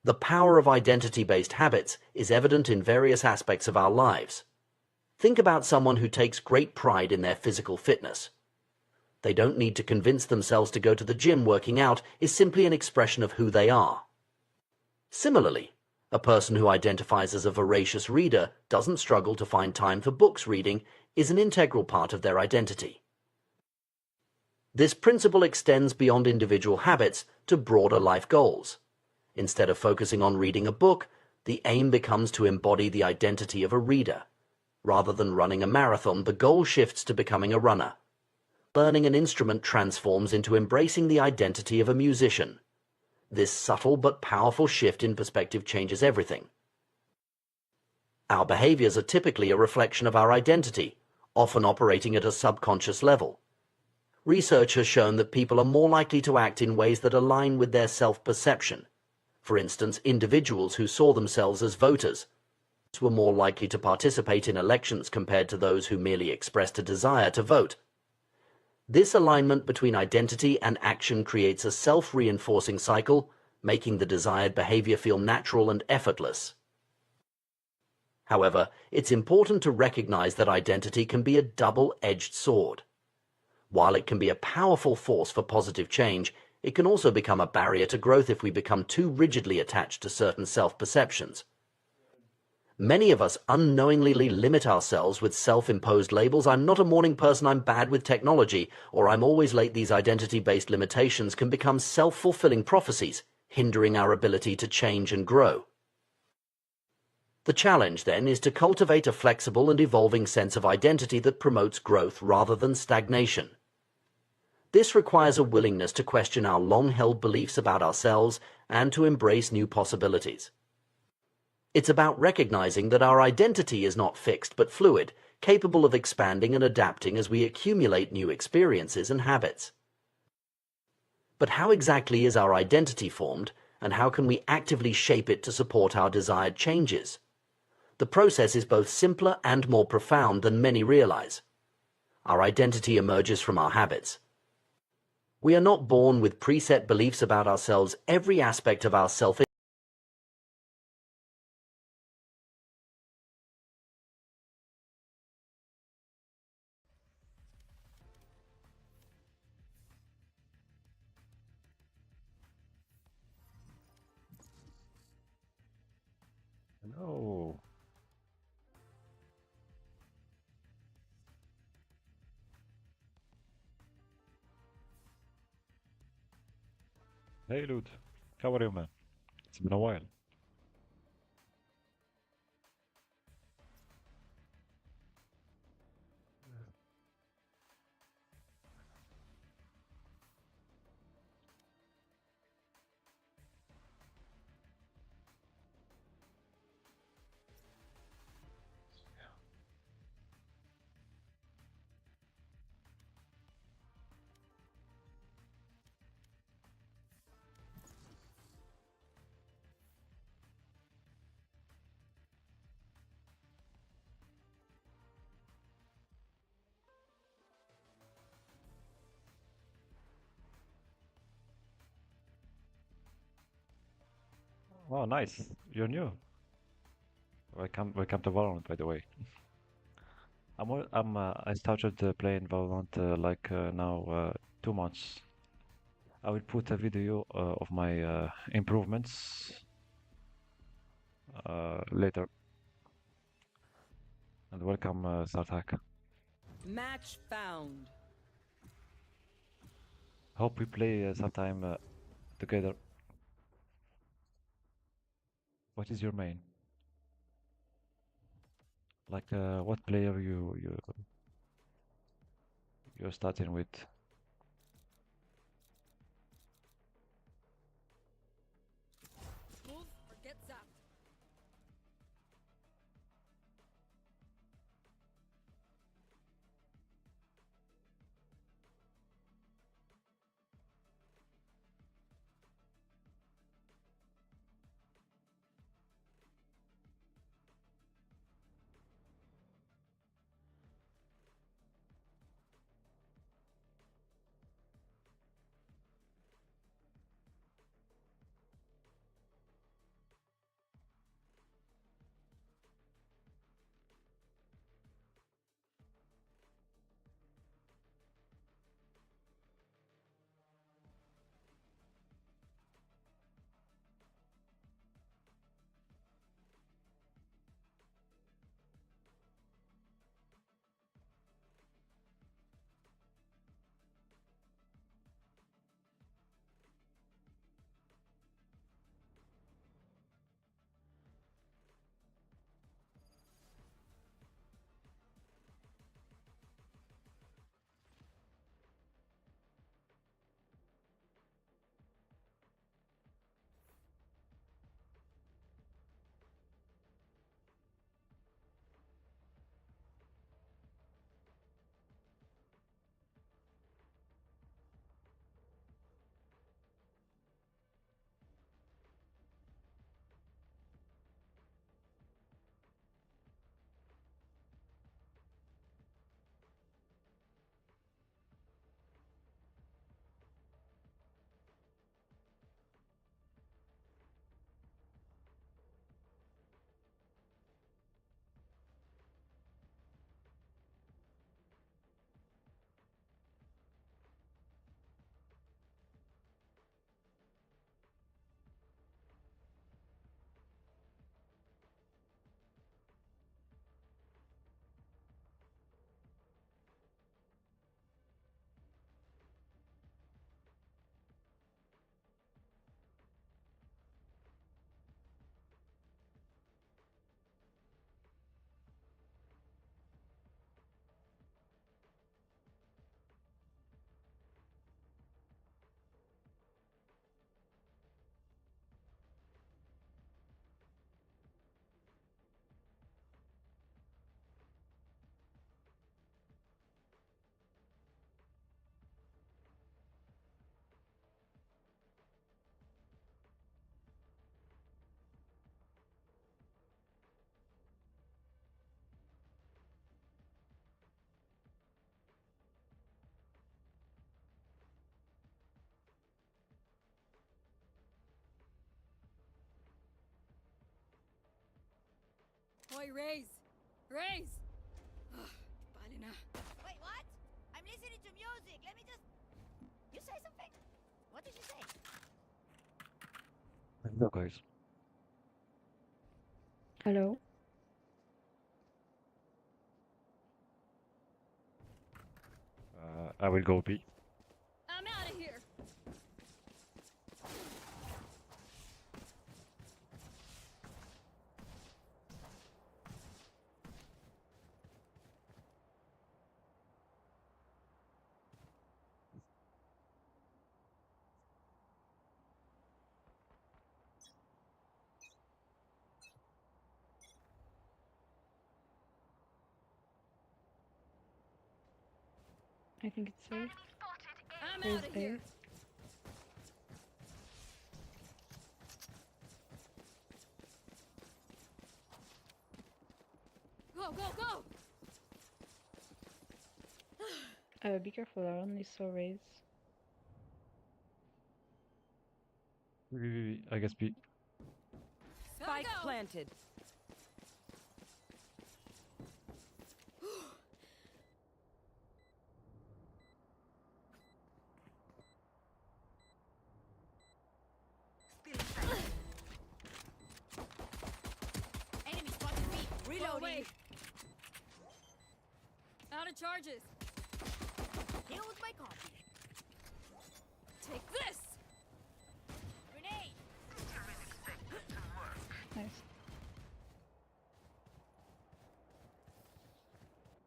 The power of identity-based habits is evident in various aspects of our lives. Think about someone who takes great pride in their physical fitness. They don't need to convince themselves to go to the gym. Working out is simply an expression of who they are. Similarly, a person who identifies as a voracious reader doesn't struggle to find time for books. Reading is an integral part of their identity. This principle extends beyond individual habits to broader life goals. Instead of focusing on reading a book, the aim becomes to embody the identity of a reader. Rather than running a marathon, the goal shifts to becoming a runner. Learning an instrument transforms into embracing the identity of a musician. This subtle but powerful shift in perspective changes everything. Our behaviors are typically a reflection of our identity, often operating at a subconscious level. Research has shown that people are more likely to act in ways that align with their self-perception. For instance, individuals who saw themselves as voters were more likely to participate in elections compared to those who merely expressed a desire to vote. This alignment between identity and action creates a self-reinforcing cycle, making the desired behavior feel natural and effortless. However, it's important to recognize that identity can be a double-edged sword. While it can be a powerful force for positive change, it can also become a barrier to growth if we become too rigidly attached to certain self-perceptions. Many of us unknowingly limit ourselves with self-imposed labels. I'm not a morning person, I'm bad with technology, or I'm always late. These identity-based limitations can become self-fulfilling prophecies, hindering our ability to change and grow. The challenge, then, is to cultivate a flexible and evolving sense of identity that promotes growth rather than stagnation. This requires a willingness to question our long-held beliefs about ourselves and to embrace new possibilities. It's about recognizing that our identity is not fixed but fluid, capable of expanding and adapting as we accumulate new experiences and habits. But how exactly is our identity formed, and how can we actively shape it to support our desired changes? The process is both simpler and more profound than many realize. Our identity emerges from our habits. We are not born with preset beliefs about ourselves. Every aspect of our self Hello. Hey, dude. How are you, man? It's been a while. Oh, nice. You're new. Welcome to Valorant, by the way. I started playing Valorant now 2 months. I will put a video of my improvements later. And welcome, Sartak. Match found. Hope we play sometime together. What is your main? What player you're starting with? Move or get zapped. Oi, raise! Raise! Balina. Wait, what? I'm listening to music. Let me just. You say something? What did you say? Hello, guys. Hello. I will go B. I'm out of here! I think it's safe. I'm There's out of A. here! Go, go, go! Be careful, I only saw Raze. I guess B. Spike planted. Enemy spotted me. Reloading. Reloading. Out of charges. Here with my copy. Take this! Grenade. Nice.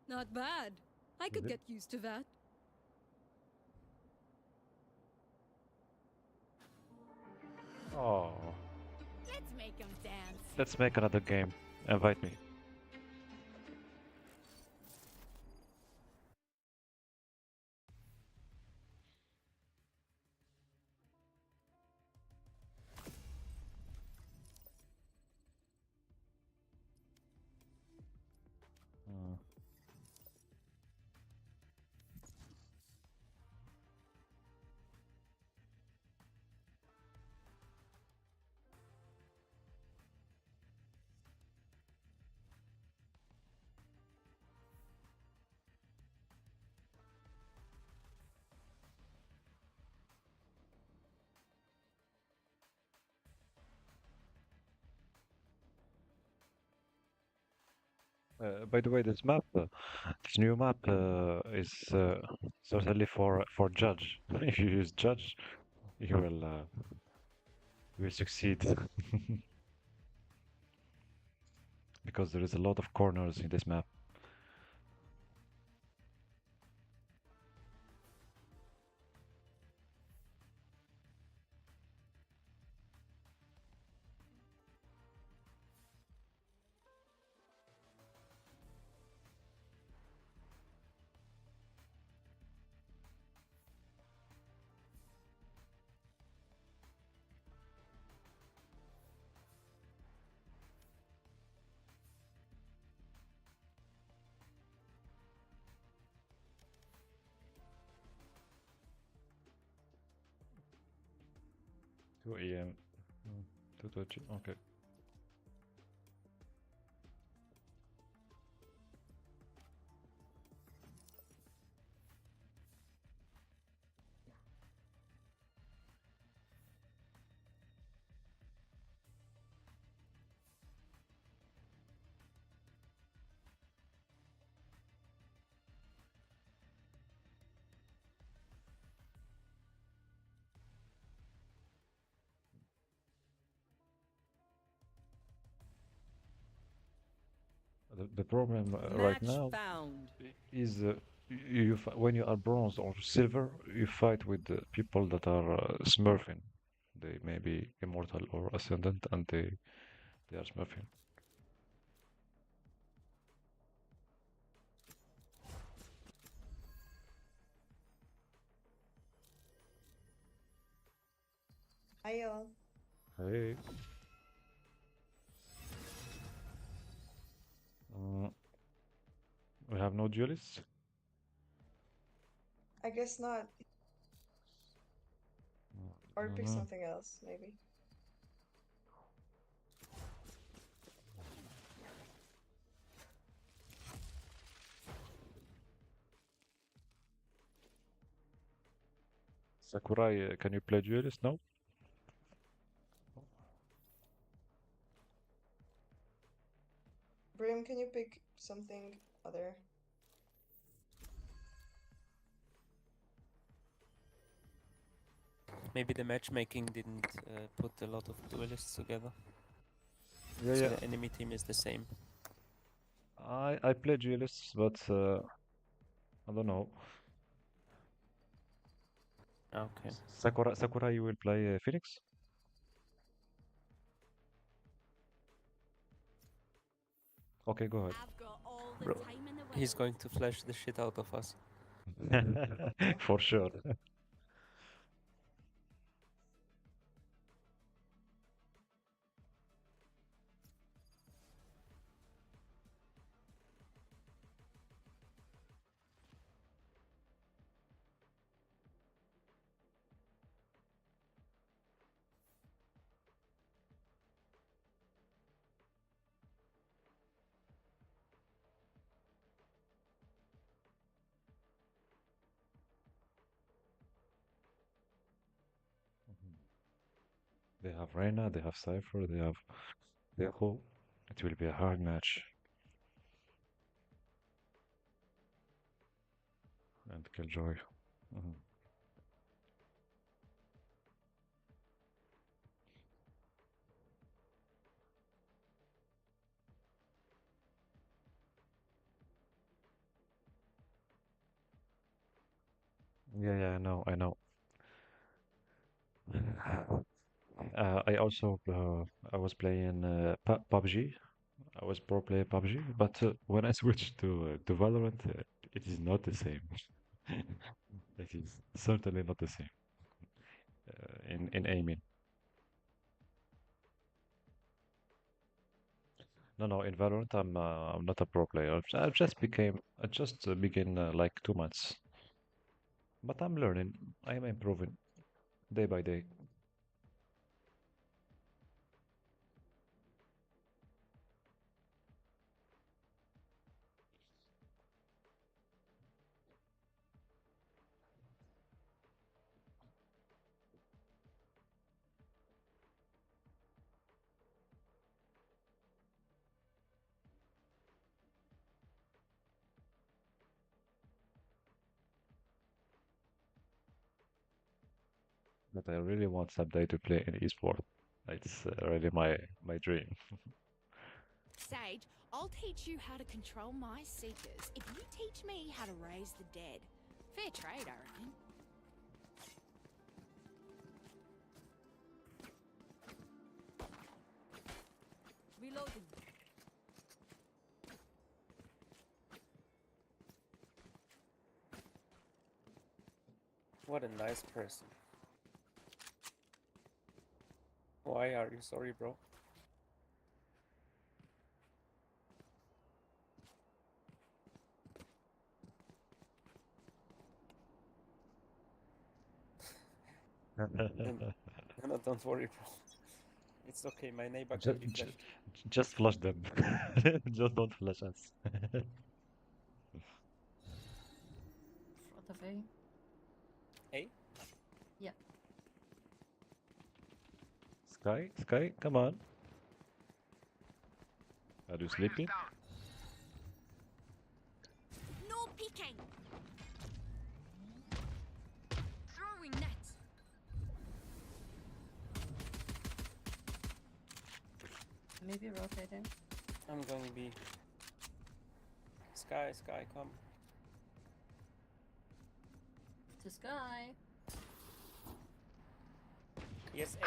Not bad. I could it? get used to that. Oh, Let's make them dance. let's make another game. Invite me. Uh, by the way, this new map is certainly for judge. If you use judge, you will succeed because there is a lot of corners in this map. Two AM. 2:20. Okay. The problem right Match now found. is when you are bronze or silver, you fight with people that are smurfing. They may be immortal or ascendant, and they are smurfing. Hi y'all. Hey. We have no duelists. I guess not. Or pick Mhm. something else, maybe. Sakurai, can you play duelist now? Brim, can you pick something other? Maybe the matchmaking didn't put a lot of duelists together. Yeah, So yeah. the enemy team is the same. I play duelists, but I don't know. Okay. Sakurai, you will play Phoenix? Okay, go ahead. I've got all the Bro, time in the world. he's going to flash the shit out of us. For sure. They have Reyna, they have Cypher, they have Deco. It will be a hard match. And Killjoy. Mhm. Yeah, yeah, I know. I also I was playing PUBG. I was pro player PUBG, but when I switched to Valorant, it is not the same. It is certainly not the same in aiming. No, no, in Valorant, I'm not a pro player. I just begin like 2 months, but I'm learning. I'm improving day by day. But I really want someday to play in esport. It's really my dream. Sage, I'll teach you how to control my seekers if you teach me how to raise the dead. Fair trade, I reckon. Reloading. What a nice person. Why are you sorry, bro? No, don't worry, bro. It's okay, my neighbor can Just, be flashed. just flush them. Just don't flush us. Front of A. Hey? Yeah. Sky, come on. Are you sleeping? No peeking. Throwing net. Maybe rotating. I'm going to be... Sky, come. To Sky. Yes, A.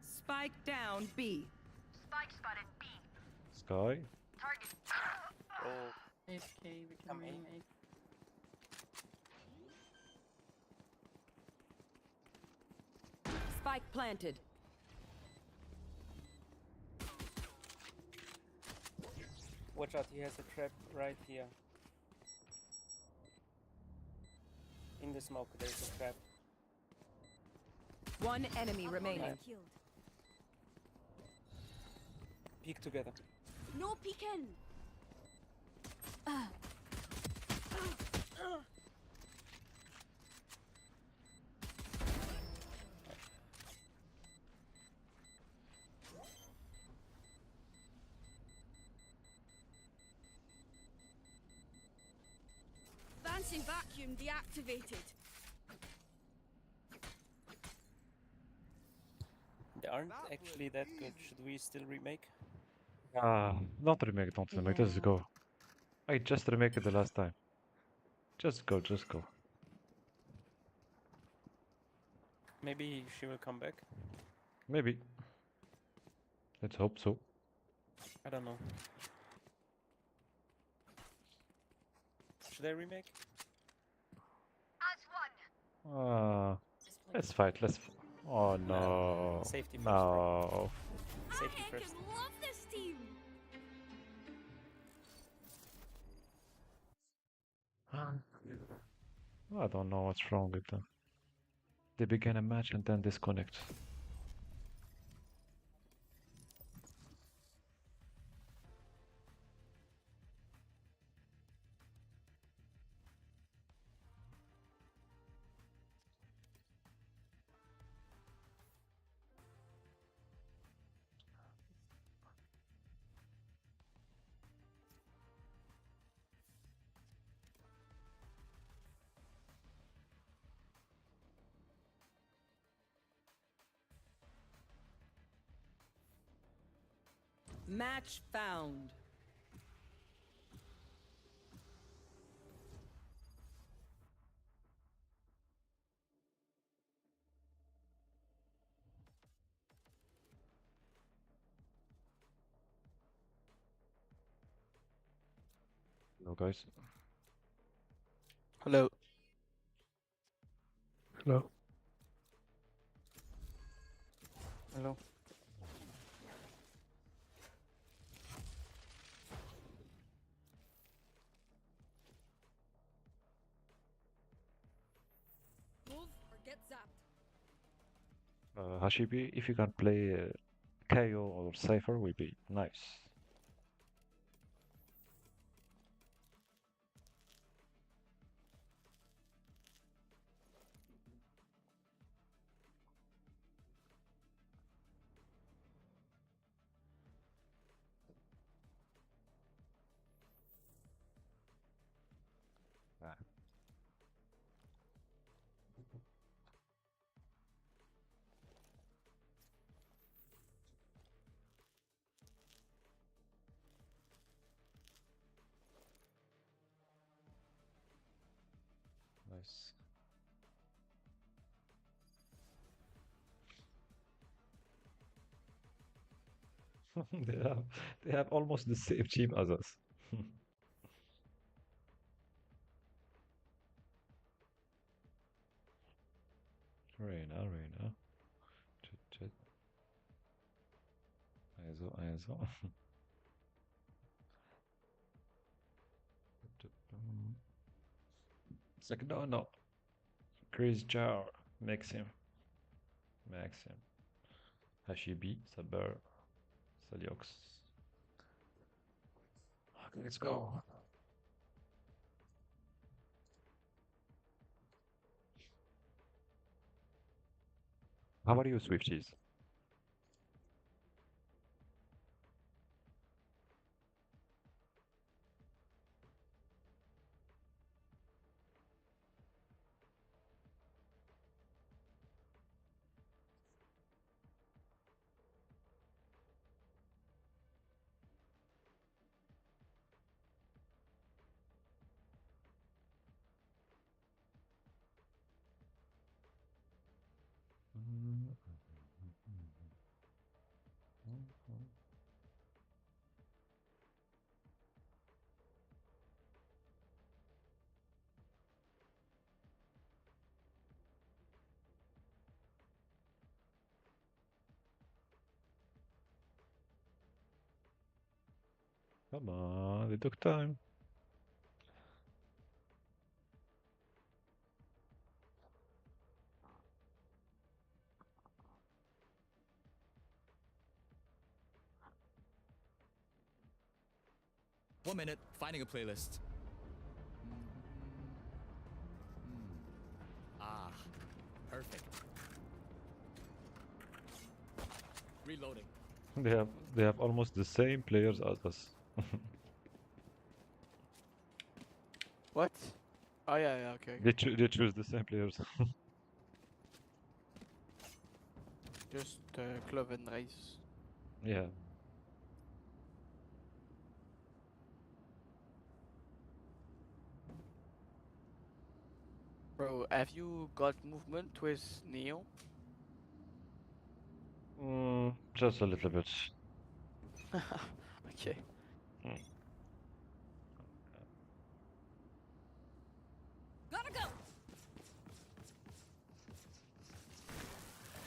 Spike down B. Sky? Oh, AFK, we can Come in. remake. Spike planted. watch out, he has a trap right here. In the smoke, there's a trap. One enemy remaining. Nice. Killed. Peek together. No peeking! Fancy vacuum deactivated. They aren't actually that good. Should we still remake? Don't remake, don't remake. Let's go. I just remake it the last time. Just go, just go. Maybe she will come back. Maybe. Let's hope so. I don't know. Should I remake? Let's fight. Oh no. Safety first, No. Safety I first. can love this team! I don't know what's wrong with them. They begin a match and then disconnect. Match found. Hello, guys. Hello. Hello. Hello. Move or get zapped. Hashibi, if you can play KO or Cypher, will be nice. Ah. Nice. They have almost the same team as us. Reina. Chit. Also. Second, no. Chris Jar. Maxim. Hashibi. Saber. Saliox. Okay, let's go. How are you, Swifties? Come on, it took time. 1 minute, finding a playlist. Ah, perfect. Reloading. They have almost the same players as us. What? Oh yeah, okay. They choose the same players. Just club and race. Yeah. Bro, have you got movement with Neo? Just a little bit. Okay. Gotta go.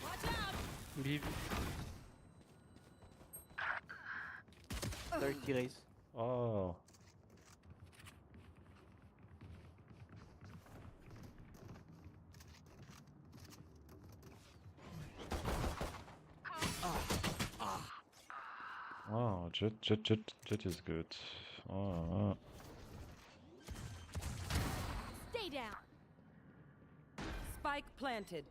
Watch out. Leave. 30 race. Oh. Oh, Jet is good. Oh. Stay down. Spike planted.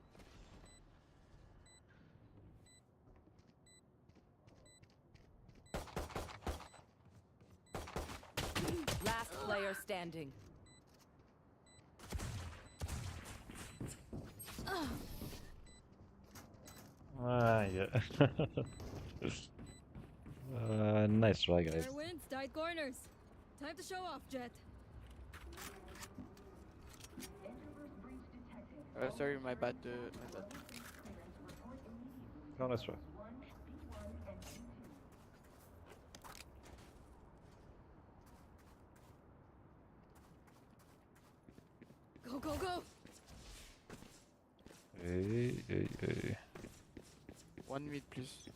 Last player standing. Yeah. Nice try, guys. Fair wins, tight corners. Time to show off, Jet. Sorry, my bad. My bad. No, nice try. Go, go, go. Hey. 1 mid, please.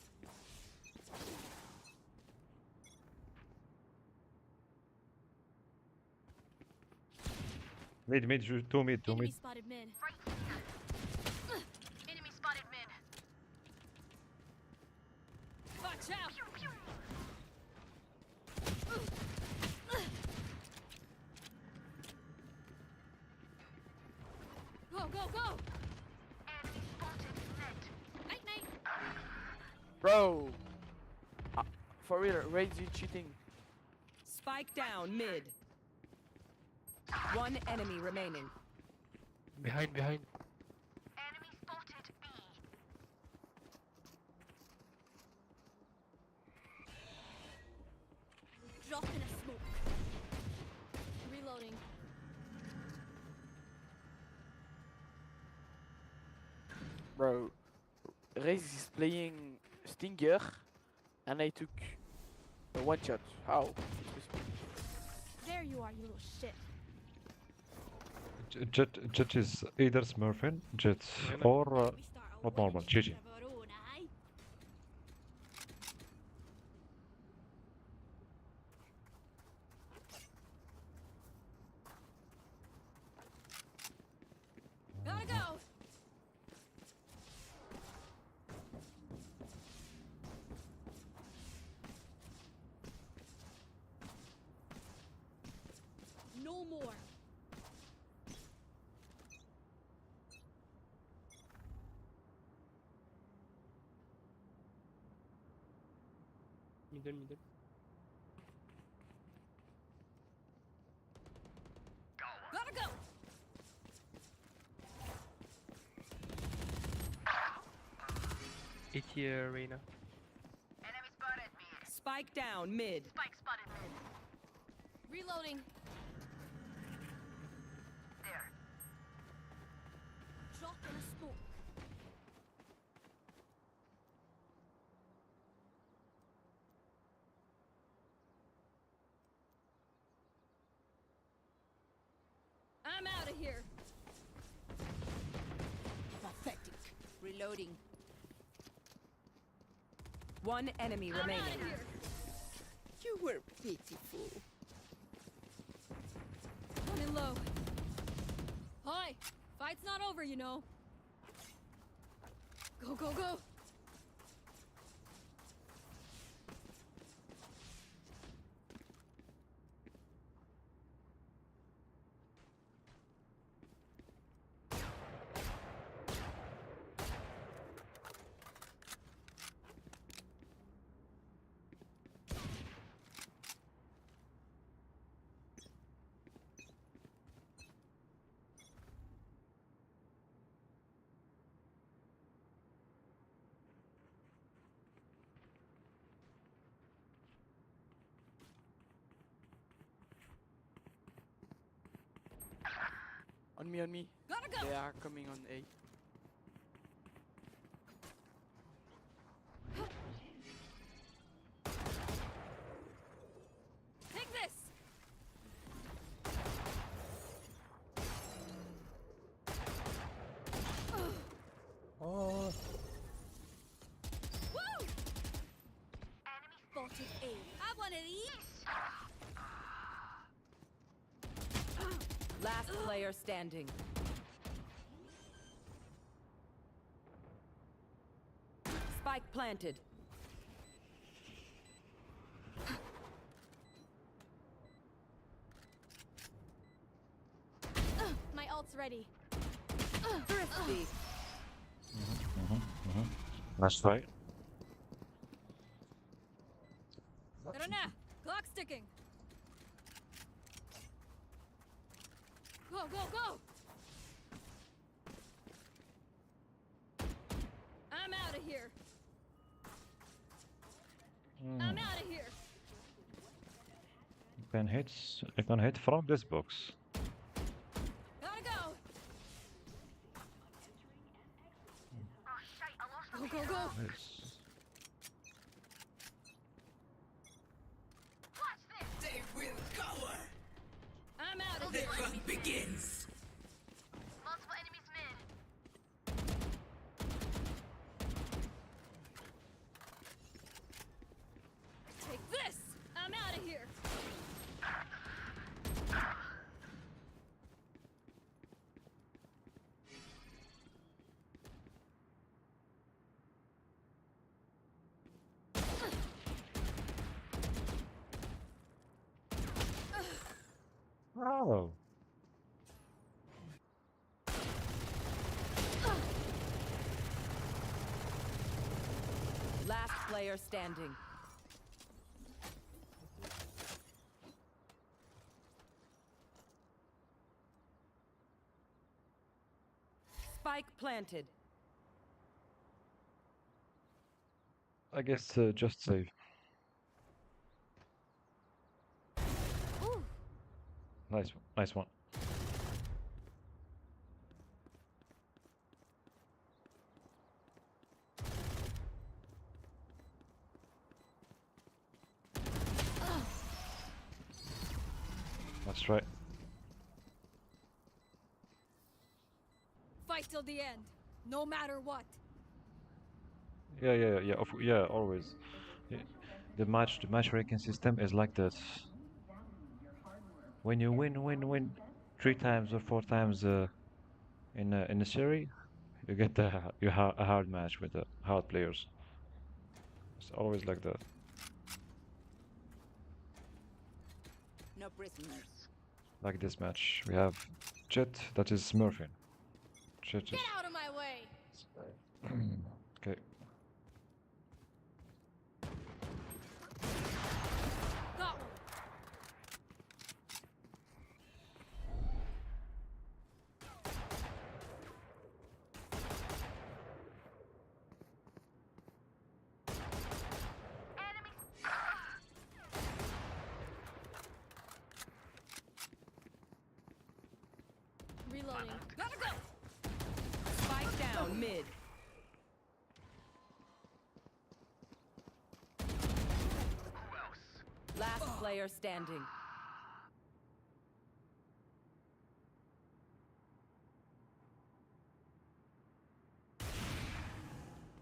Mid, two mid. Enemy spotted mid. Enemy spotted mid. Watch out. Go, go, go. Enemy spotted mid. Night, night. Bro! For real, Raze you cheating. Spike down mid. One enemy remaining. Behind. Enemy spotted B. Drop in a smoke. Reloading. Bro, Raze is playing Stinger and I took a one shot. How? There you are, you little shit. Jet is either Smurfing, Jet, or not normal, GG. Gotta go. No more. Middle. Gotta go. Arena. Enemy spotted mid. Spike down mid. Spike spotted mid. Reloading. There. Drop in a smoke. I'm out of here. Pathetic. Reloading. One enemy I'm remaining. out of here. You were pitiful. Running low. Hi. Fight's not over, you know. Go, go, go. On me, on me. Gotta go. They are coming on A. Take this. Oh, Woo! Enemy spotted A. Have one of these. Last player standing. Spike planted. My ult's ready. Thrifty. nice try. Rana, clock's ticking. Go, go, go! I'm out of here. I'm out of here. You can hit from this box. Gotta go. Go, go, go. Nice. They will cover. I'm out of here. Hunt begins. Multiple enemies mid. Take this. I'm out of here. Oh. Last player standing. Spike planted. I guess just save. Ooh. Nice one. Nice one. That's right. Fight till the end, no matter what. Yeah, always. Yeah. The matchmaking system is like that. When you win 3 times or 4 times in a series, you get a hard match with the hard players. It's always like that. No prisoners. Like this match, we have Jet that is smurfing. Jet is Get out of my way. okay. Got one. Reloading. Gotta go. Spike down mid. Last player standing.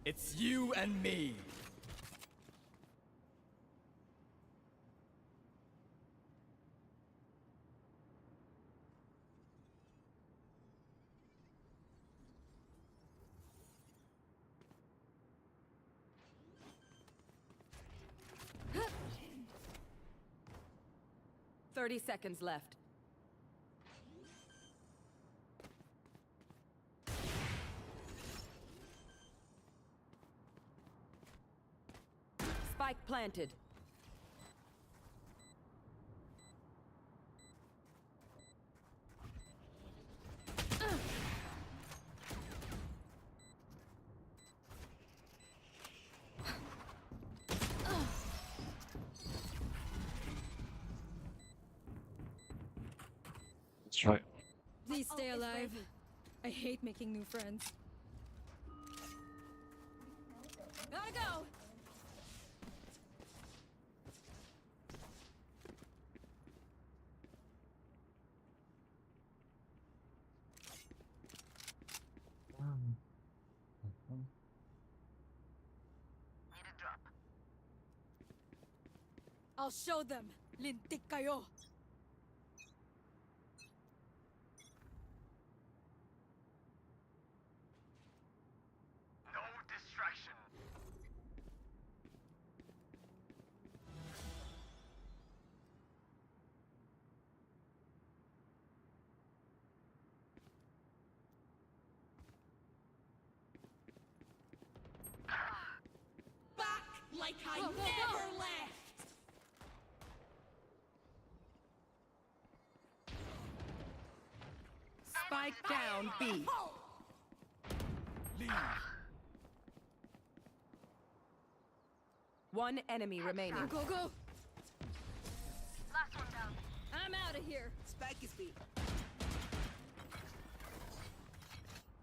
It's you and me. Huh. 30 seconds left. Spike planted. That's right. Please stay alive. I hate making new friends. Gotta go! I'll show them. Lintik kayo. No distraction. Back like I Go, go, never go. left! Spike down B. Leave. One enemy remaining. Go, go, go! Last one down. I'm out of here. Spike is B.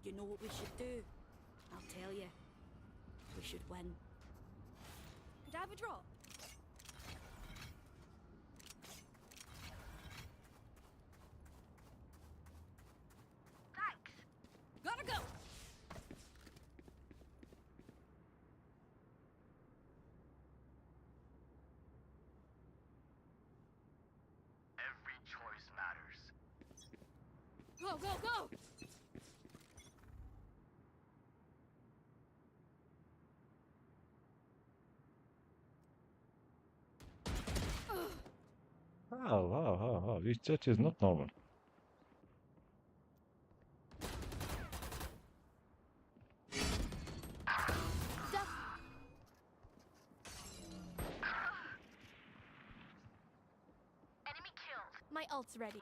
You know what we should do? I'll tell you. We should win. Could I have a drop? Thanks. Gotta go! Every choice matters. Go, go, go! Oh, this chat is not normal. Enemy killed. My ult's ready.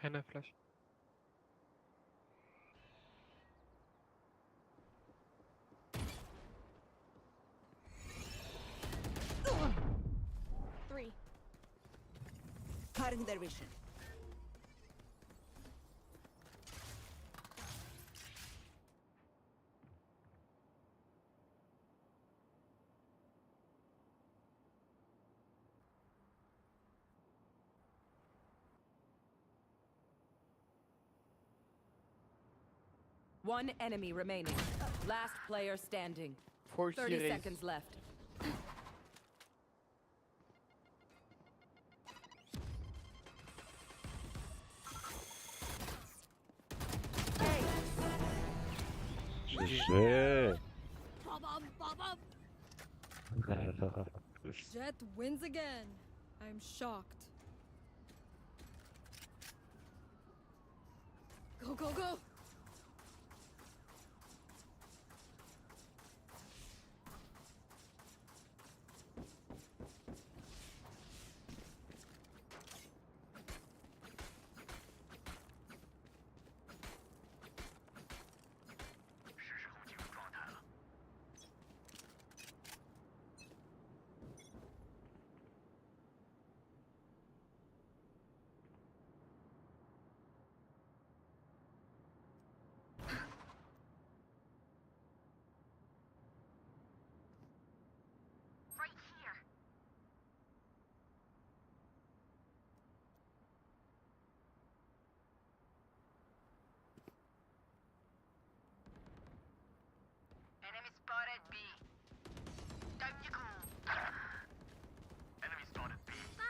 Geen flash. Three. Cutting their vision. One enemy remaining. Last player standing. 30 seconds left. GG. Jet wins again. I'm shocked. Go, go, go! Right here. Enemy spotted B. Time to go. Enemy spotted B. Bye.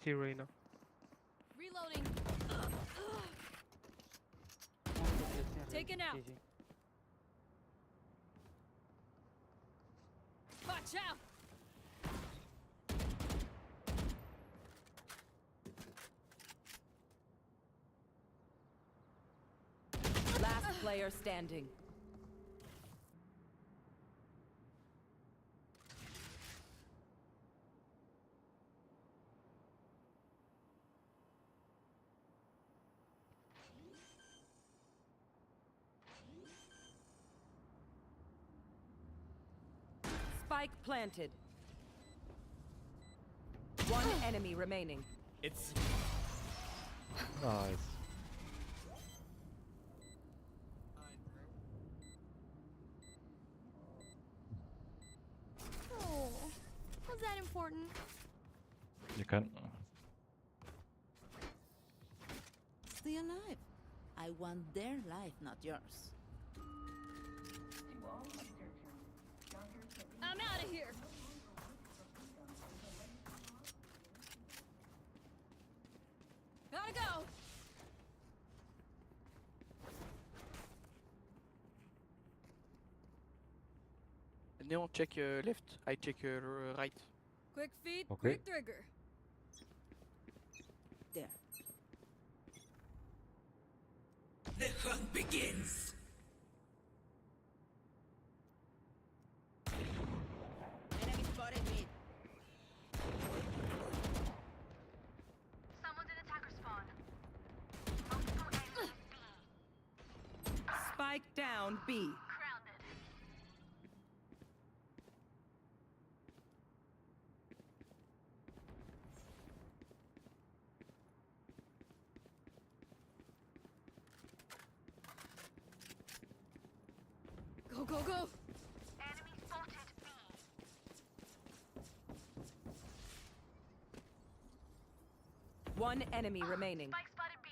Reina. Reloading. Taken out. Watch out! Last player standing. Spike planted. One enemy remaining. It's Nice. Oh, was that important? You can. Stay alive. I want their life, not yours. I'm out of here. Gotta go. Neon, check left. I check right. Quick feet, Okay. quick trigger. There. The hunt begins. Enemy spotted mid. Someone's in attacker spawn. Multiple enemies B. Spike down B. Grounded. Go, go, go. Enemy spotted B. One enemy remaining. Spike spotted B.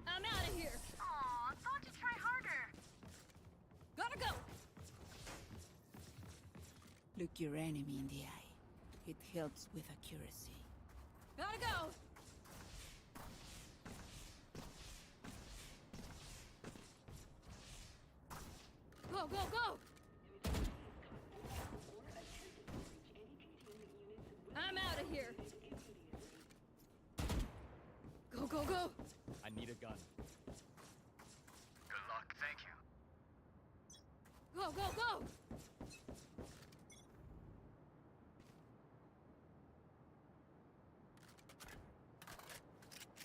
I'm out of here. Aw, thought you'd try harder. Gotta go. Look your enemy in the eye. It helps with accuracy. Gotta go. Go, go, go. I'm out of here. Go, go, go. I need a gun. Good luck, thank you. Go, go, go.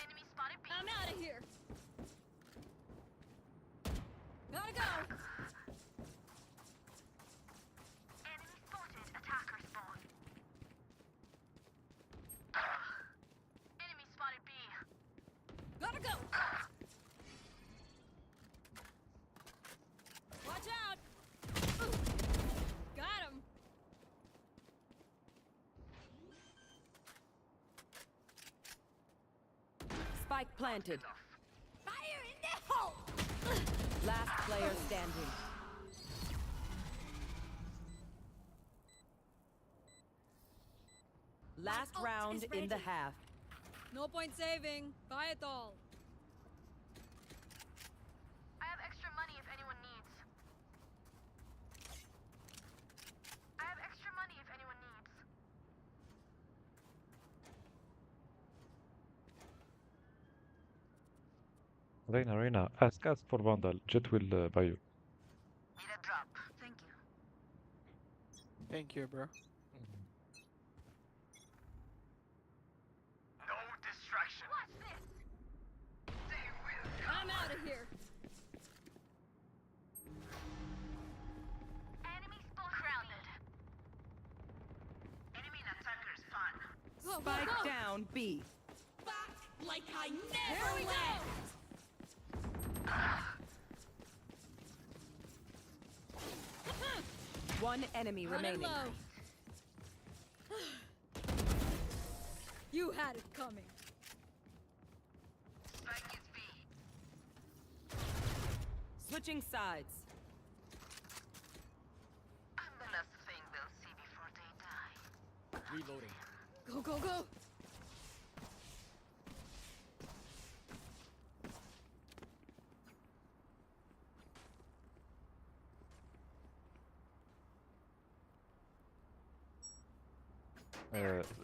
Enemy spotted B. I'm out of here. Gotta go. Enemy spotted attacker spawn. Enemy spotted B. Gotta go. Watch out. Got him. Spike planted. Fire in the hole. Last player standing. Last ult round is in the ready. half. No point saving. Buy it all. I have extra money if anyone needs. I have extra money if anyone needs. Reina, ask for Vandal. Jet will buy you. Need a drop. Thank you. Thank you, bro. No distraction. Watch this. They will. I'm out of here. Enemy spawn grounded. Enemy attacker spawn. Go, go, Spike go. down B. Like I never Here we left. One enemy Running remaining. low. You had it coming. Spike is B. Switching sides. I'm the last thing they'll see before they die. Reloading. Go, go, go.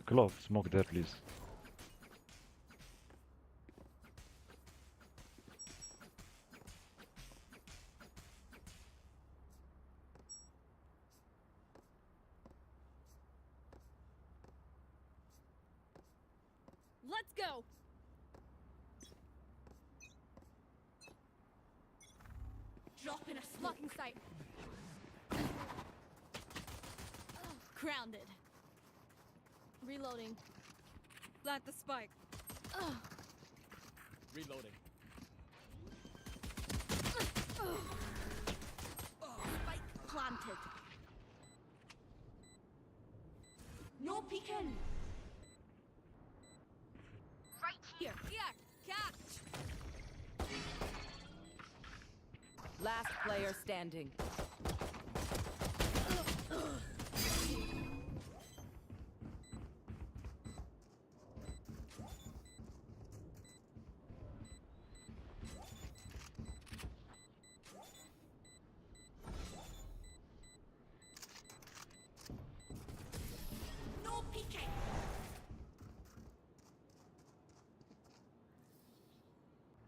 Glove, smoke there, please. Let's go. Drop in a blocking sight. grounded. Reloading. Plant the spike. Ugh. Reloading. Spike planted. No peeking. Right here. Here. Catch. Last player standing. No peeking.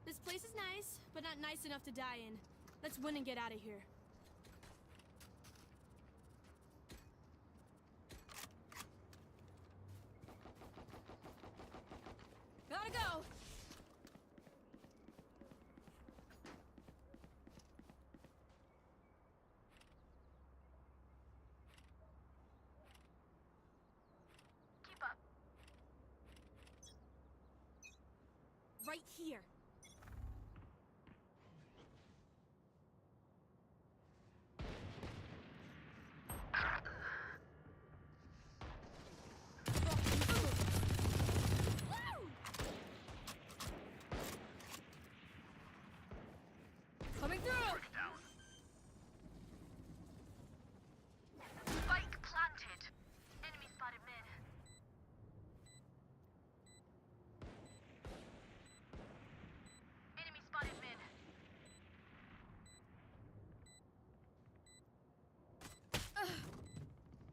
This place is nice, but not nice enough to die in. Let's win and get out of here. Gotta go. Keep up. Right here. Coming through. Spike planted. Enemy spotted mid. Enemy spotted mid.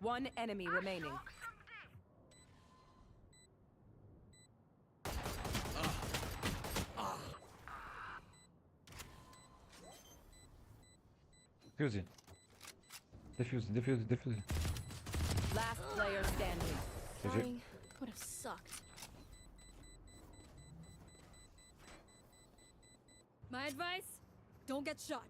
One enemy remaining. Defusing. Defusing. Last player standing. Dying would have sucked. My advice: don't get shot.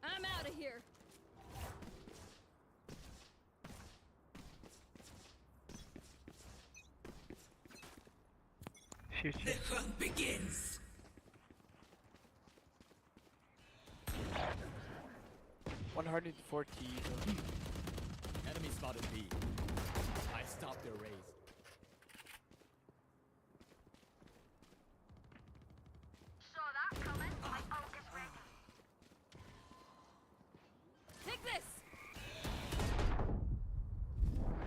I'm out of here. Shoot. The hunt begins. 140. Enemy spotted B. I stopped their raise. Saw that coming. My ult is ready. Take this.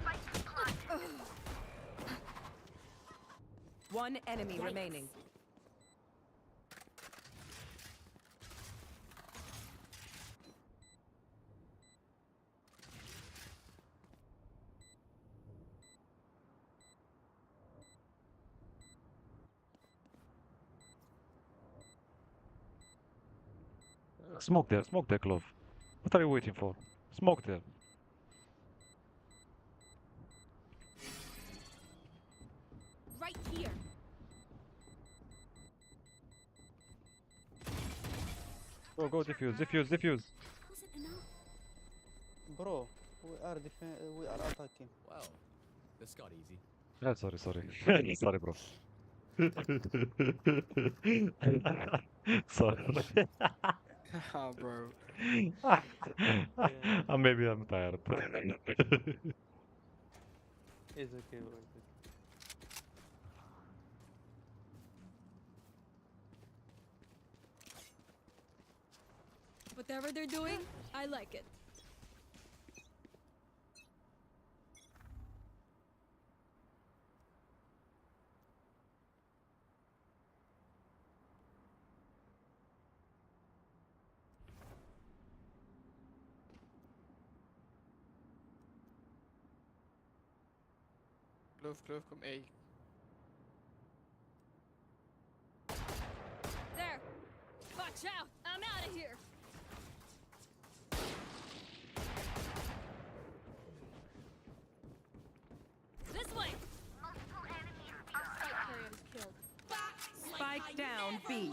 Spike planted. One enemy remaining. Smoke there, Clove. What are you waiting for? Smoke there. Right here. Go, defuse. Wasn't enough. Bro, we are attacking. Well, this got easy. Yeah, sorry. Sorry, bro. Sorry. Bro. Maybe I'm tired. It's okay, bro. Whatever they're doing, I like it. Clove, kom A. There. Watch out. I'm out of here. Spike down B.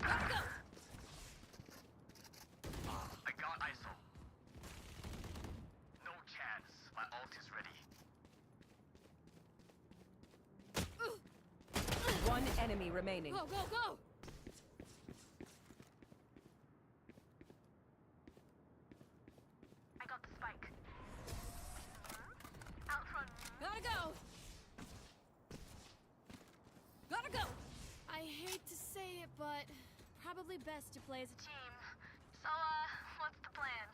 I got ISO. No chance. My ult is ready. One enemy remaining. Go, go, go! I got the spike. Outrun. Gotta go! Gotta go! I hate to say it, but probably best to play as a team. So, what's the plan?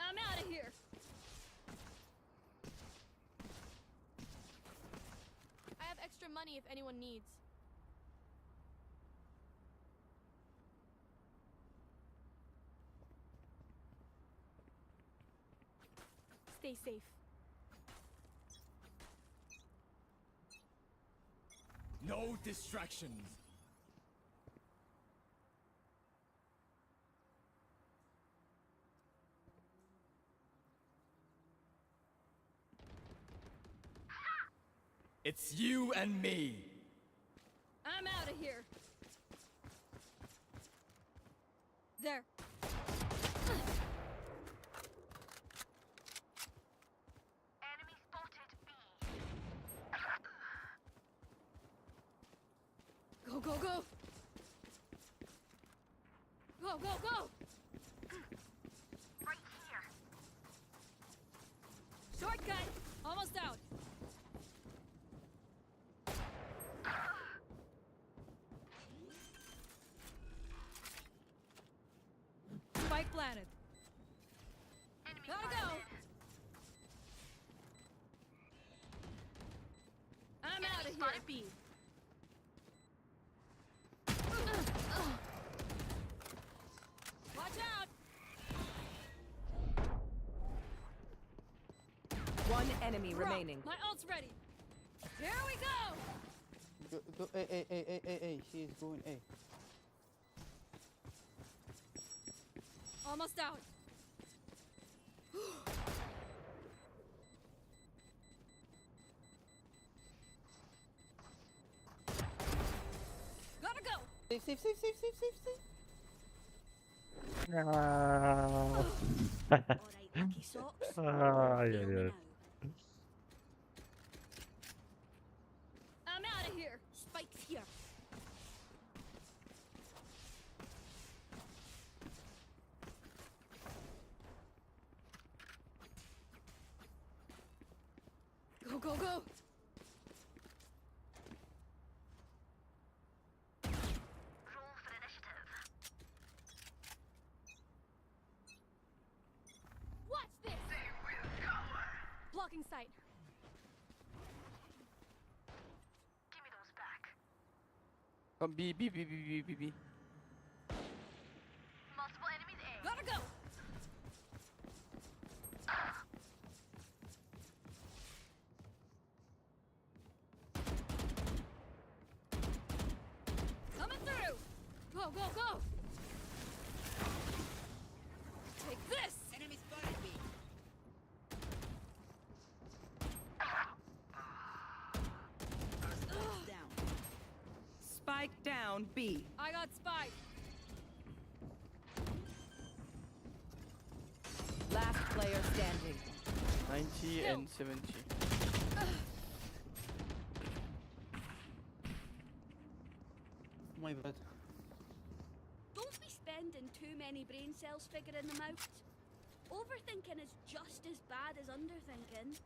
I'm out of here! I have extra money if anyone needs. Stay safe. No distractions. It's you and me. I'm out of here. There. Enemy spotted B. Go, go, go! Go, go, go! Right here. Shortcut! Almost out. Spike planted. Enemy Gotta spotted. go! I'm out of here. spotted B. Watch out! One enemy Bro, remaining. My ult's ready. Here we go! Go, A. She is going A. Almost out. Gotta go! Safe. Yeah. I'm out of here. Spike's here. Go, go, go! Roll for initiative. Watch this! Blocking sight. Give me those back. Come B. Multiple enemies A. Gotta go! Coming through! Go, go, go! Take this! Enemy spotted B. Down. Spike down B. I got spike. Last player standing. 90 and 70. My bad. Don't be spending too many brain cells figuring them out. Overthinking is just as bad as underthinking.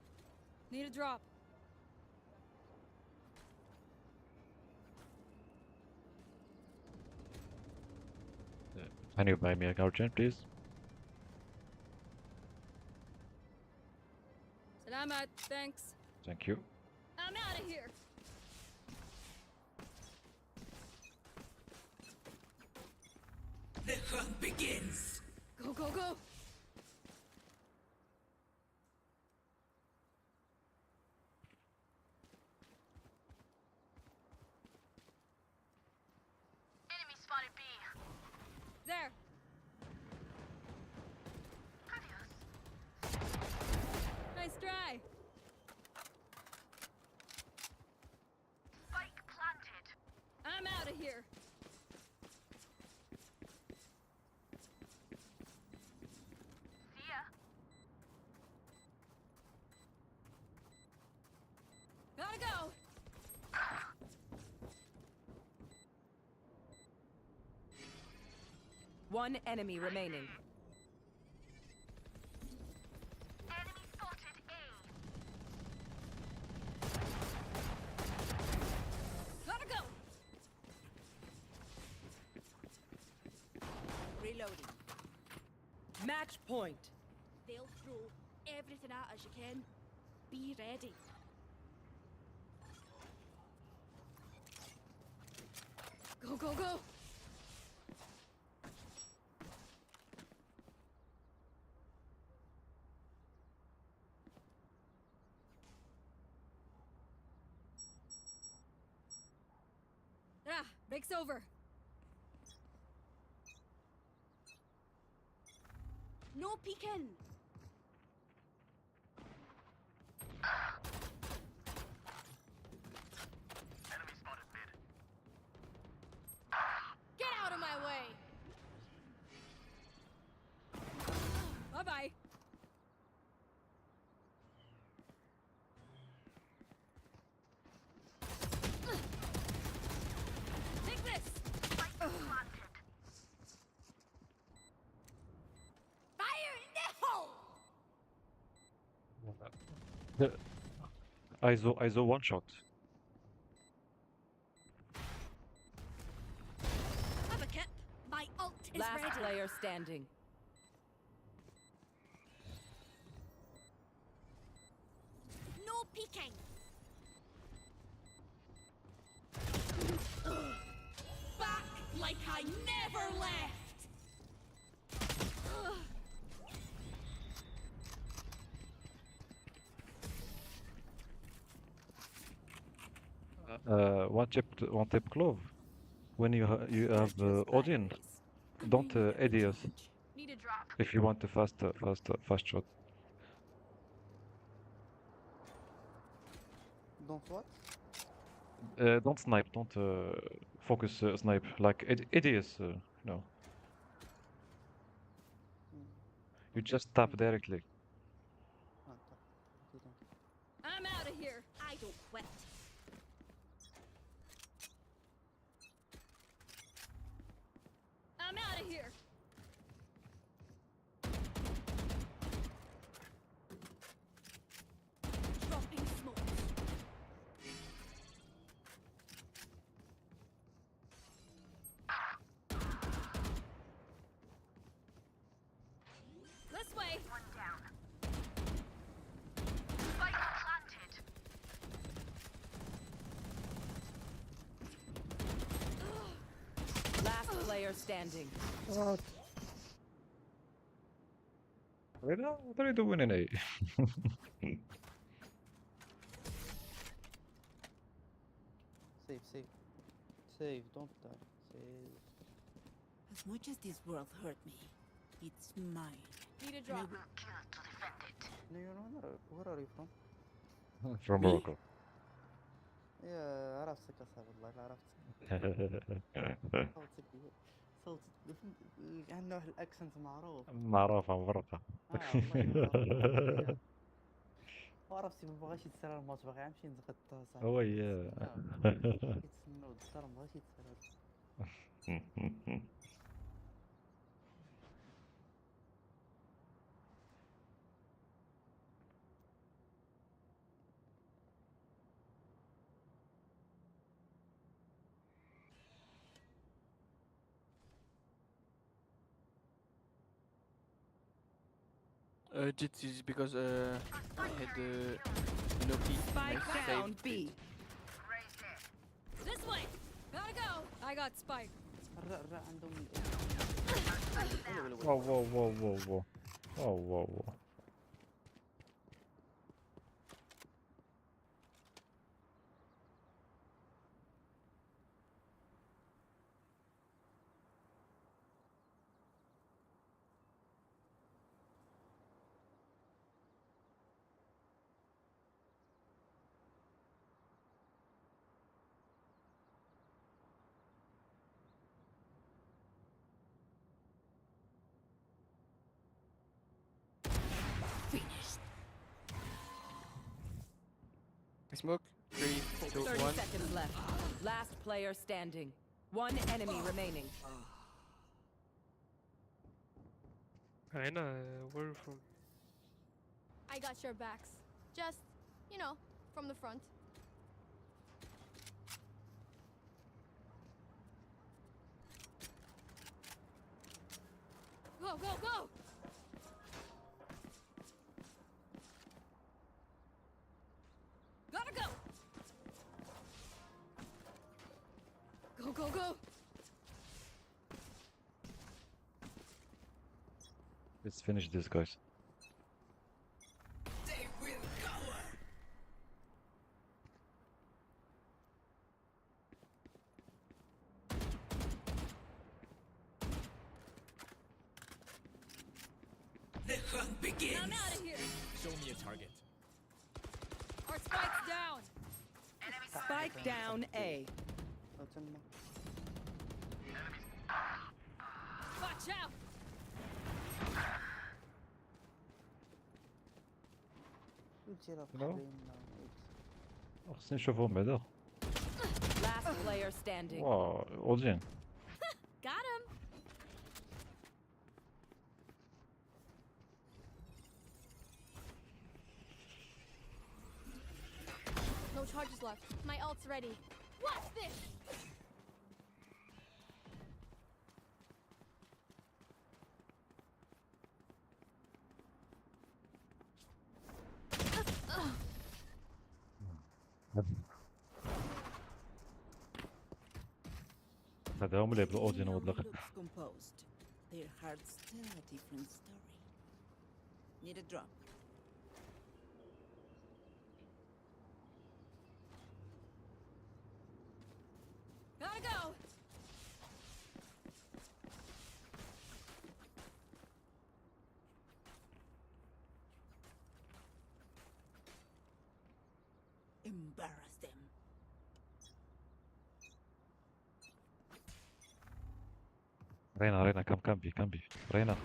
Need a drop. Can you buy me a Gaussian, please? Salamat, thanks. Thank you. I'm out of here. The hunt begins. Go, go, go! Enemy spotted B. There! Adios. Nice try! Gotta go! One enemy remaining. Enemy spotted A. Gotta go! Reloading. Match point. They'll throw everything at us you can. Be ready. Go, go, go! Ah, break's over. No peeking. Enemy spotted mid. Get out of my way! Bye-bye. Take this! Fire in the hole! The ISO one shot. Have a kip. My ult is Last ready. player standing. No peeking. Back like I never left. One tip glove. When you have Odin, don't ADS Need a drop. if you want a fast shot. Don't what? Don't snipe. Don't focus snipe like ADS. No, you just tap directly. I'm out of here. I don't quit. I'm out of here. Dropping smokes. This way. One down. Spike planted. Last player standing. What? What are you doing in A? Save, save. Save, don't die. Save. As much as this world hurt me, it's mine. Need a And I drop. will Kill to defend it. No, you know where are you from? From Morocco. يا عرفتك أصلا والله لا عرفتك. صوتك عنده واحد الأكسنت معروف. معروفة مبرقة. والله وعرفتي ما بغاش يتسرى الماتش باغي يمشي ينتقد صاحبي. هو هي. يتسناو الدار ما بغاش يتسرى. Jits is because I had no key. Spike I down saved B. This way. Gotta go. I got spike. الرق عندهم Whoa, whoa, whoa, whoa, whoa. Whoa, whoa, whoa. We smoke. 3, 2, 30 1. seconds left. Last player standing. One enemy remaining. Reyna, where are you from? I got your backs. Just, you know, from the front. Go, go, go! Gotta go! Go, go, go! Let's finish this, guys. The hunt begins. I'm out of here! Show me a target. Our spike's down! Spike down A. Watch out! No. خصني نشوفهم بعدا. Last player standing. واو أودين. Got him! No charges left. My ult's ready. Watch this! هذا هم اللي يبدو أودين والله. Composed. Their hearts tell a different story. Need a drop. Gotta go! Embarrass them. رينا كم بي رينا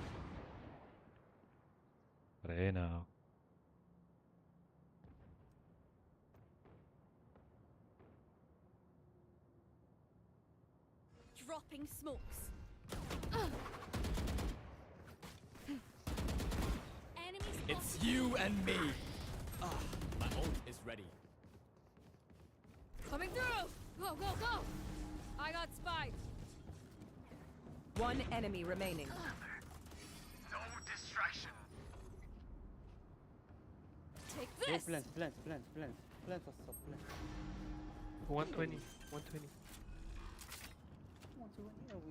Dropping smokes. Enemies. It's you and me. My ult is ready. Coming through! Go, go, go! I got spiked. One enemy remaining. No distraction. Take Go this! plant الصف plant. 120. 120.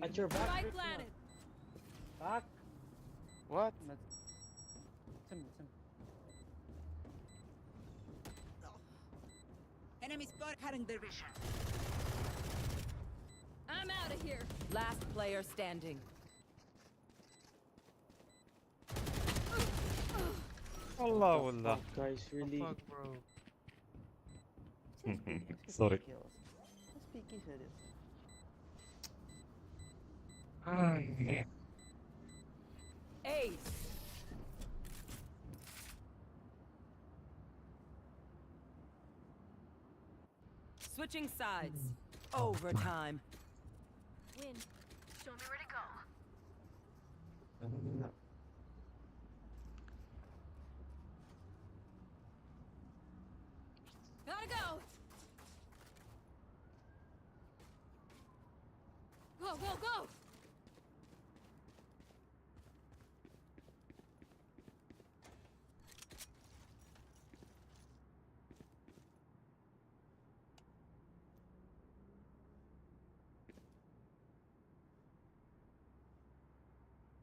At your back. Spike Chris, planted. Back. What? سم. Enemy spot cutting their vision. I'm out of here. Last player standing. والله والله. Guys, really. Fuck, bro. Sorry. Let's be serious. Ace. Switching sides. Overtime. Win. Show me where to go. Gotta go! Go, go, go!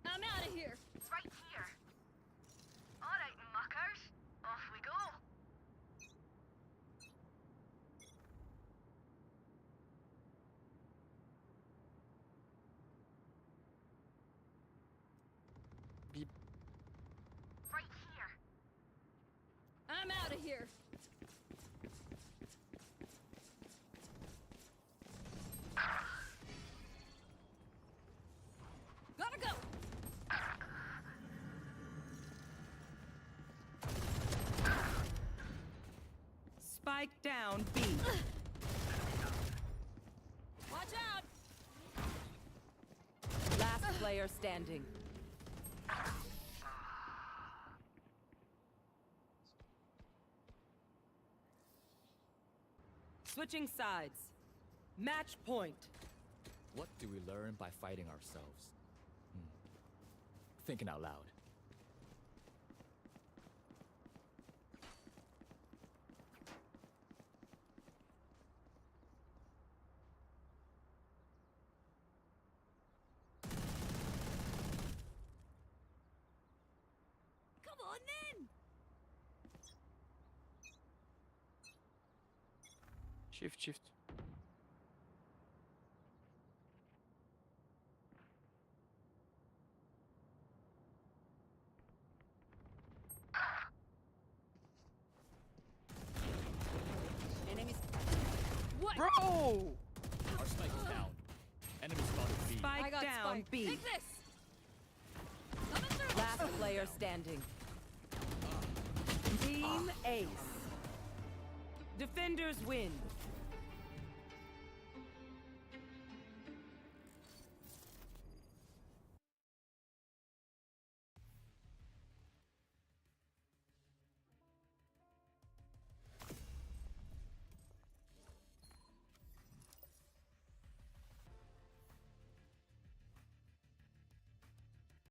I'm out of here! It's right here. Alright, muckers. Off we go. Spike down B. Watch out! Last player standing. Switching sides. Match point. What do we learn by fighting ourselves? Thinking out loud. Come on then! Shift. Enemies. What? Bro! Our spike is down. Enemy spotted B. Spike I got down spike. B. Take this! Coming through! Last player standing. Team Ace. Defenders win.